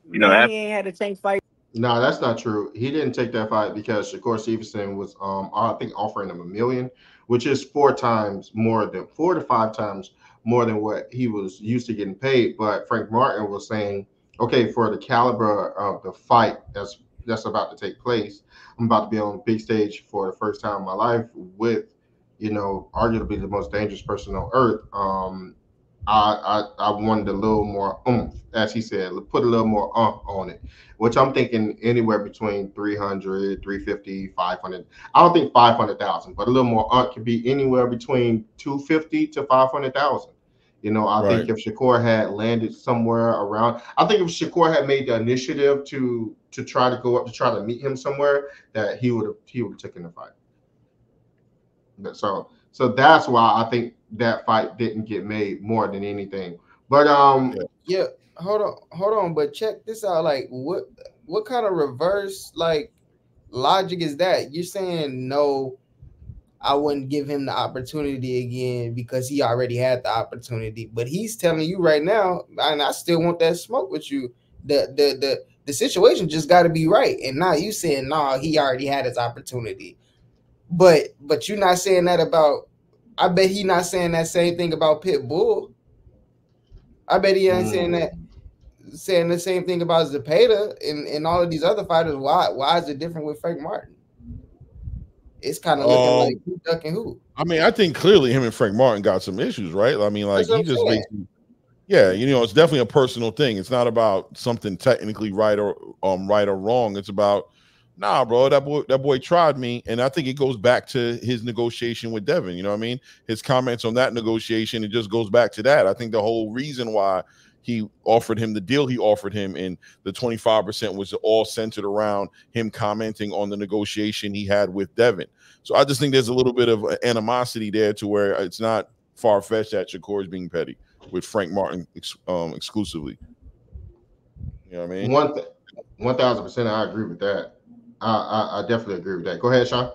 Man, he ain't had a tank fight. No, that's not true. He didn't take that fight because Shakur Stevenson was, I think, offering him $1 million, which is 4 to 5 times more than what he was used to getting paid. But Frank Martin was saying, okay, for the caliber of the fight that's about to take place, I'm about to be on the big stage for the first time in my life with, arguably the most dangerous person on earth. I wanted a little more oomph, as he said, put a little more on it, which I'm thinking anywhere between 300, 350, 500. I don't think 500,000, but a little more could be anywhere between 250 to 500,000. I think if Shakur had landed somewhere around, I think if Shakur had made the initiative to try to go up to try to meet him somewhere, that he would have taken the fight. So that's why I think that fight didn't get made more than anything. But yeah, hold on, but check this out. Like, what kind of reverse logic is that? You're saying no, I wouldn't give him the opportunity again because he already had the opportunity. But he's telling you right now, and I still want that smoke with you. The situation just got to be right. And now you saying no, he already had his opportunity. But you're not saying that about. I bet he not saying that same thing about Pitbull. I bet he ain't saying the same thing about Zepeda and all of these other fighters. Why is it different with Frank Martin? It's kind of looking like who ducking who. I mean, I think clearly him and Frank Martin got some issues, right? I mean, like he just basically, it's definitely a personal thing. It's not about something technically right or wrong. It's about, nah, bro, that boy tried me, and I think it goes back to his negotiation with Devin. You know what I mean? His comments on that negotiation, it just goes back to that. I think the whole reason why he offered him the deal he offered him, and the 25% was all centered around him commenting on the negotiation he had with Devin. So I just think there's a little bit of animosity there to where it's not far-fetched that Shakur is being petty with Frank Martin exclusively. You know what I mean? 1,000%, I agree with that. I definitely agree with that. Go ahead, Sean.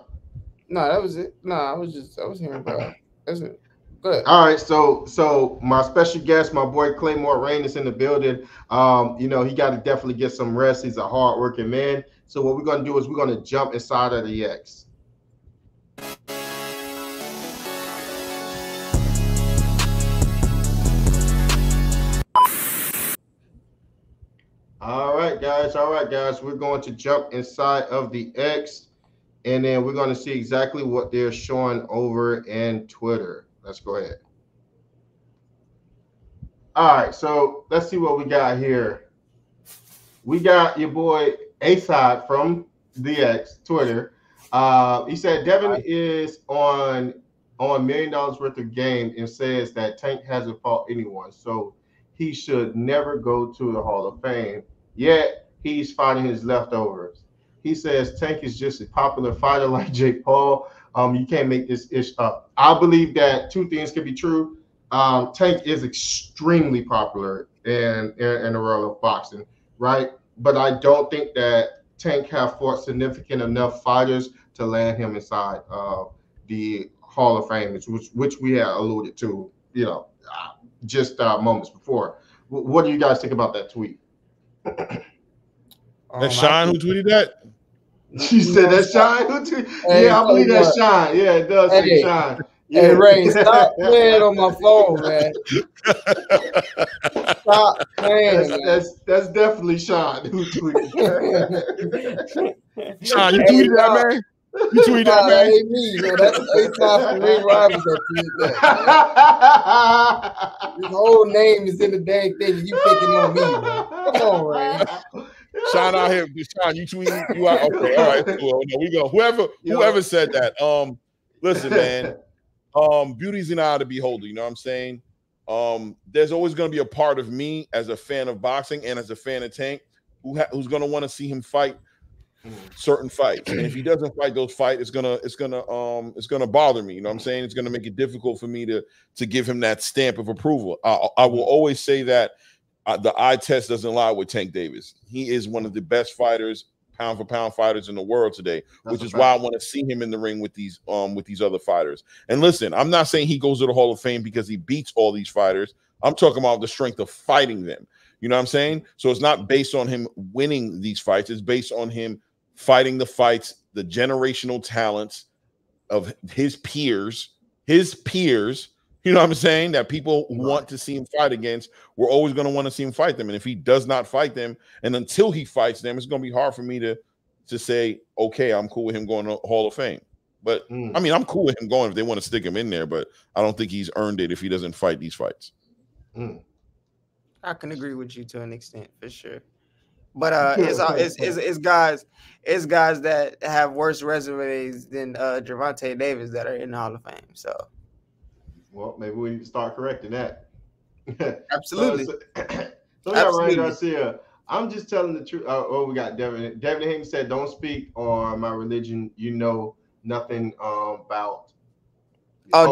No, that was it. No, I was hearing about. That's it. Good. All right, so my special guest, my boy Claymore Rain, is in the building. He got to definitely get some rest. He's a hardworking man. So what we're gonna do is we're gonna jump inside of the X. All right, guys. We're going to jump inside of the X, and then we're going to see exactly what they're showing over in Twitter. Let's go ahead. All right, so let's see what we got here. We got your boy A-Side from the X Twitter. He said Devin is on $1 million worth of game and says that Tank hasn't fought anyone, so he should never go to the Hall of Fame. Yet he's fighting his leftovers. He says Tank is just a popular fighter like Jake Paul. You can't make this ish up. I believe that two things can be true. Tank is extremely popular in the world of boxing, right? But I don't think that Tank have fought significant enough fighters to land him inside the Hall of Fame, which we had alluded to, just moments before. What do you guys think about that tweet? That's Shine who tweeted that? She said that's Shine who tweeted. Yeah, I believe that's Shine. Yeah, it does say Shine. Yeah. Hey, Ray, stop playing on my phone, man. Stop playing. That's definitely Sean who tweeted that. Sean, you tweeted that, man? You tweeted that, man? That ain't me, man. That's A-Top from RingRivalz that tweeted that. His whole name is in the dang thing, and you picking on me, man. Come on, Ray. Sean out here. Sean, you tweeted. You out. Okay, all right. Cool. No, we go. Whoever said that. Listen, man. Beauty's in the eye of the beholder. You know what I'm saying? There's always going to be a part of me as a fan of boxing and as a fan of Tank who's going to want to see him fight certain fights, and if he doesn't fight those fights, it's gonna bother me. You know what I'm saying? It's gonna make it difficult for me to give him that stamp of approval. I will always say that the eye test doesn't lie with Tank Davis. He is one of the best fighters, pound for pound fighters in the world today, which is why I want to see him in the ring with these other fighters. And listen, I'm not saying he goes to the Hall of Fame because he beats all these fighters. I'm talking about the strength of fighting them. You know what I'm saying? So it's not based on him winning these fights. It's based on him fighting the fights, the generational talents of his peers, you know what I'm saying, that people want to see him fight against. We're always going to want to see him fight them. And if he does not fight them, and until he fights them, it's going to be hard for me to say, okay, I'm cool with him going to Hall of Fame. But I mean, I'm cool with him going if they want to stick him in there, but I don't think he's earned it if he doesn't fight these fights. I can agree with you to an extent, for sure. But it's guys that have worse resumes than Gervonta Davis that are in the Hall of Fame. So, well, maybe we need to start correcting that. Absolutely. So we got Ryan Garcia. I'm just telling the truth. We got Devin. Devin Haney said, "Don't speak on my religion. You know nothing about."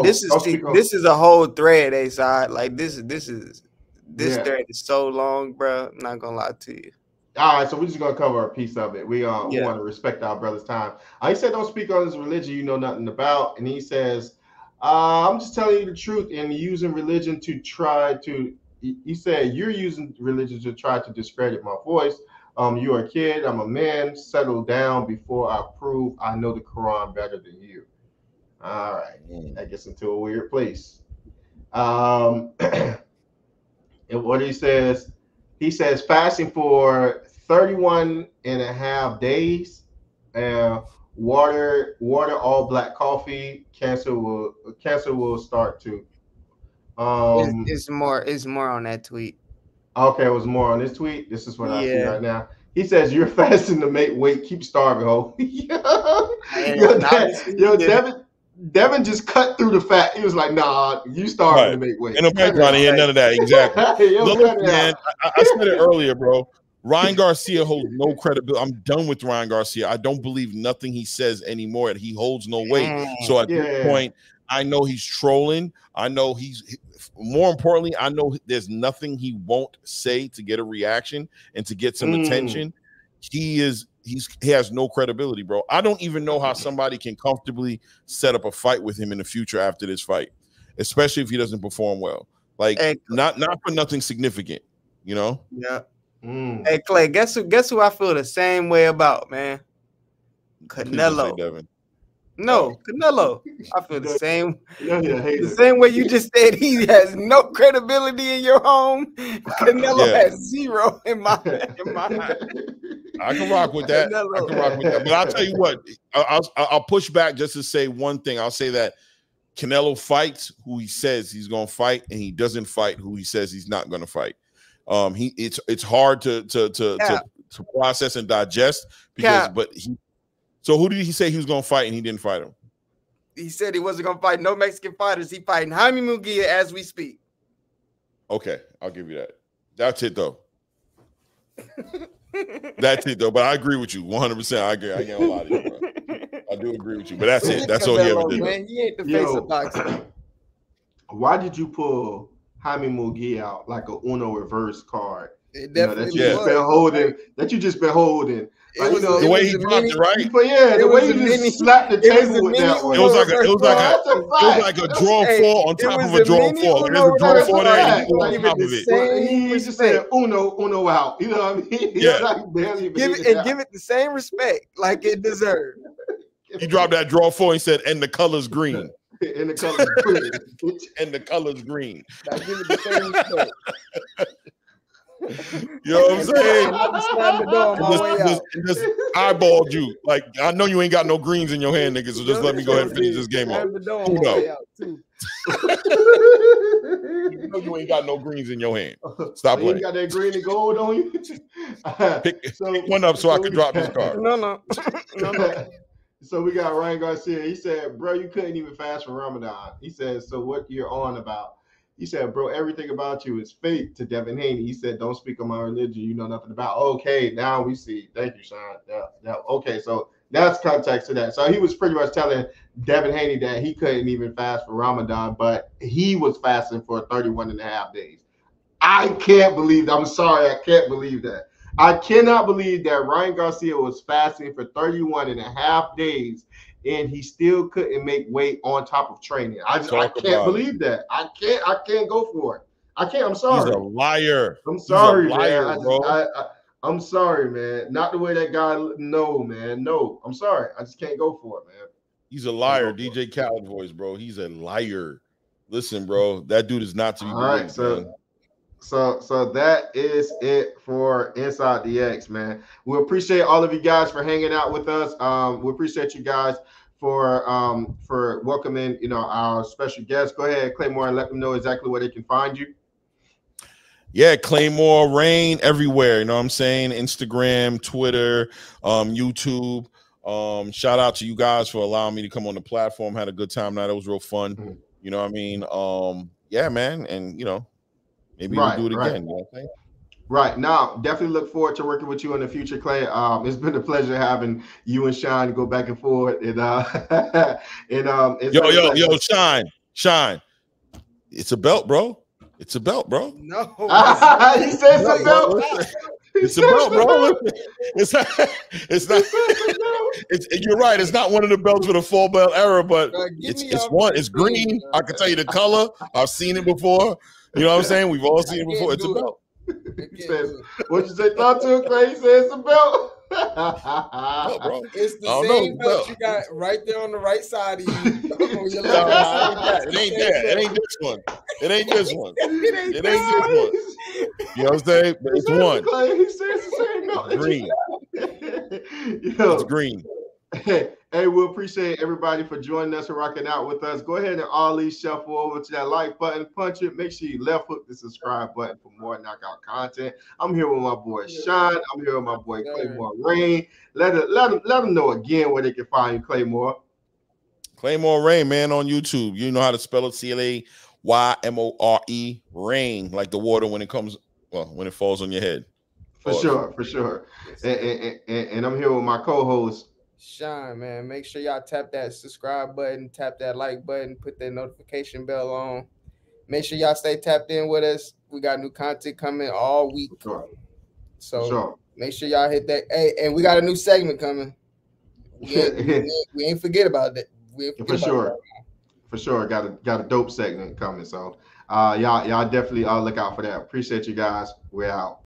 This is a whole thread, A-side. Like this thread is so long, bro. I'm not gonna lie to you. All right, so we're just gonna cover a piece of it. We want to respect our brother's time. He said, "Don't speak on his religion you know nothing about," and he says, "I'm just telling you the truth and using religion to try to." He said, "You're using religion to try to discredit my voice. You're a kid. I'm a man. Settle down before I prove I know the Quran better than you." All right, that gets into a weird place. And what he says fasting for 31 and a half days, and water all black coffee. Cancer will start to. It's more on that tweet. Okay, it was more on this tweet. This is what I see right now. He says, "You're fasting to make weight. Keep starving, ho." Devin just cut through the fat. He was like, "Nah, you starving to make weight." In the background, he had none of that. Exactly. Look, man, I said it earlier, bro. Ryan Garcia holds no credibility. I'm done with Ryan Garcia. I don't believe nothing he says anymore. He holds no weight. So at this point, I know he's trolling. I know more importantly, I know there's nothing he won't say to get a reaction and to get some attention. He has no credibility, bro. I don't even know how somebody can comfortably set up a fight with him in the future after this fight, especially if he doesn't perform well. Like, not for nothing significant, you know? Yeah. Hey, Clay, guess who I feel the same way about, man? Canelo. No, Canelo. I feel the same. The same way you just said he has no credibility in your home. Canelo has zero in my I can rock with that. But I'll tell you what, I'll push back just to say one thing. I'll say that Canelo fights who he says he's going to fight, and he doesn't fight who he says he's not going to fight. It's hard to process and digest So who did he say he was going to fight and he didn't fight him? He said he wasn't going to fight no Mexican fighters. He fighting Jaime Munguia as we speak. Okay, I'll give you that. That's it, though. But I agree with you 100%. I agree. I ain't gonna lie to you, bro. I do agree with you, but that's it. That's all he ever did. Man, he ain't the face of boxing. Why did you pull Jaime Munguia out like a Uno reverse card? It definitely that you just been holding. Like, the way he dropped it, right? But the way you just slapped the table with that one. It was like a draw four on top of a draw four. There's a draw four there, and you on top of it. He just said Uno out. You know what I mean? Yeah. Like barely give it the same respect like it deserved. He dropped that draw four and said, "And the color's green." And the color's green. And the color's green. Now give it the same respect. You know what I'm saying? Just eyeballed you. Like, I know you ain't got no greens in your hand, nigga, so just let me go ahead and finish this game off. You know you ain't got no greens in your hand. Stop playing. You got that green and gold on you? Pick one up so I can drop this card. No. So we got Ryan Garcia. He said, "Bro, you couldn't even fast for Ramadan." He said, "So what you're on about?" He said, bro, everything about you is fake to Devin Haney. He said, don't speak on my religion. You know nothing about. Okay, now we see. Thank you, Sean. Yeah. Okay, so that's context to that. So he was pretty much telling Devin Haney that he couldn't even fast for Ramadan, but he was fasting for 31 and a half days. I can't believe that. I'm sorry. I can't believe that. I cannot believe that Ryan Garcia was fasting for 31 and a half days and he still couldn't make weight on top of training. I can't believe that. I can't go for it. I can't. I'm sorry. He's a liar. I'm sorry, He's a liar, man. bro. I'm sorry, man. Not the way that guy. No, man. No. I'm sorry. I just can't go for it, man. He's a liar. DJ Khaled voice, bro. He's a liar. Listen, bro. That dude is not to be believed, man. So that is it for Inside the X, man. We appreciate all of you guys for hanging out with us. We appreciate you guys for welcoming, our special guests. Go ahead, Claymore, and let them know exactly where they can find you. Yeah, Claymore Rain everywhere. You know what I'm saying? Instagram, Twitter, YouTube. Shout out to you guys for allowing me to come on the platform. Had a good time tonight. It was real fun. Mm-hmm. You know what I mean? Yeah, man. And maybe we'll do it again. You know what I'm saying? Right. Now, definitely look forward to working with you in the future, Clay. It's been a pleasure having you and Sean go back and forth. And yo, Shine. It's a belt, bro. It's a belt, bro. No. He said it's a belt. It's a belt, bro. It's not. You're right. It's not one of the belts with a full belt era, but it's one. It's green. I can tell you the color. I've seen it before. You know what I'm saying? We've all seen it before. It's a belt. He says, what you say, thought to it, Clay? He said it's a belt. Bro. It's the same belt you got right there on the right side of you. It ain't that. It ain't this one. It ain't this one. It ain't this one. You know what I'm saying? But it's one. Clay, he says the same belt. Green. It's green. Hey, we appreciate everybody for joining us and rocking out with us. Go ahead and Ollie shuffle over to that like button, punch it. Make sure you left hook the subscribe button for more knockout content. I'm here with my boy Sean. I'm here with my boy Claymore Rain. Let them know again where they can find you, Claymore. Claymore Rain, man, on YouTube. You know how to spell it. CLAYMORE Rain, like the water when it falls on your head. For sure. And I'm here with my co-host. Sean, man, make sure y'all tap that subscribe button, tap that like button, put that notification bell on. Make sure y'all stay tapped in with us. We got new content coming all week. So make sure y'all hit that. Hey, and we got a new segment coming. We ain't forget about that. For sure. Got a dope segment coming. So y'all definitely look out for that. Appreciate you guys. We're out.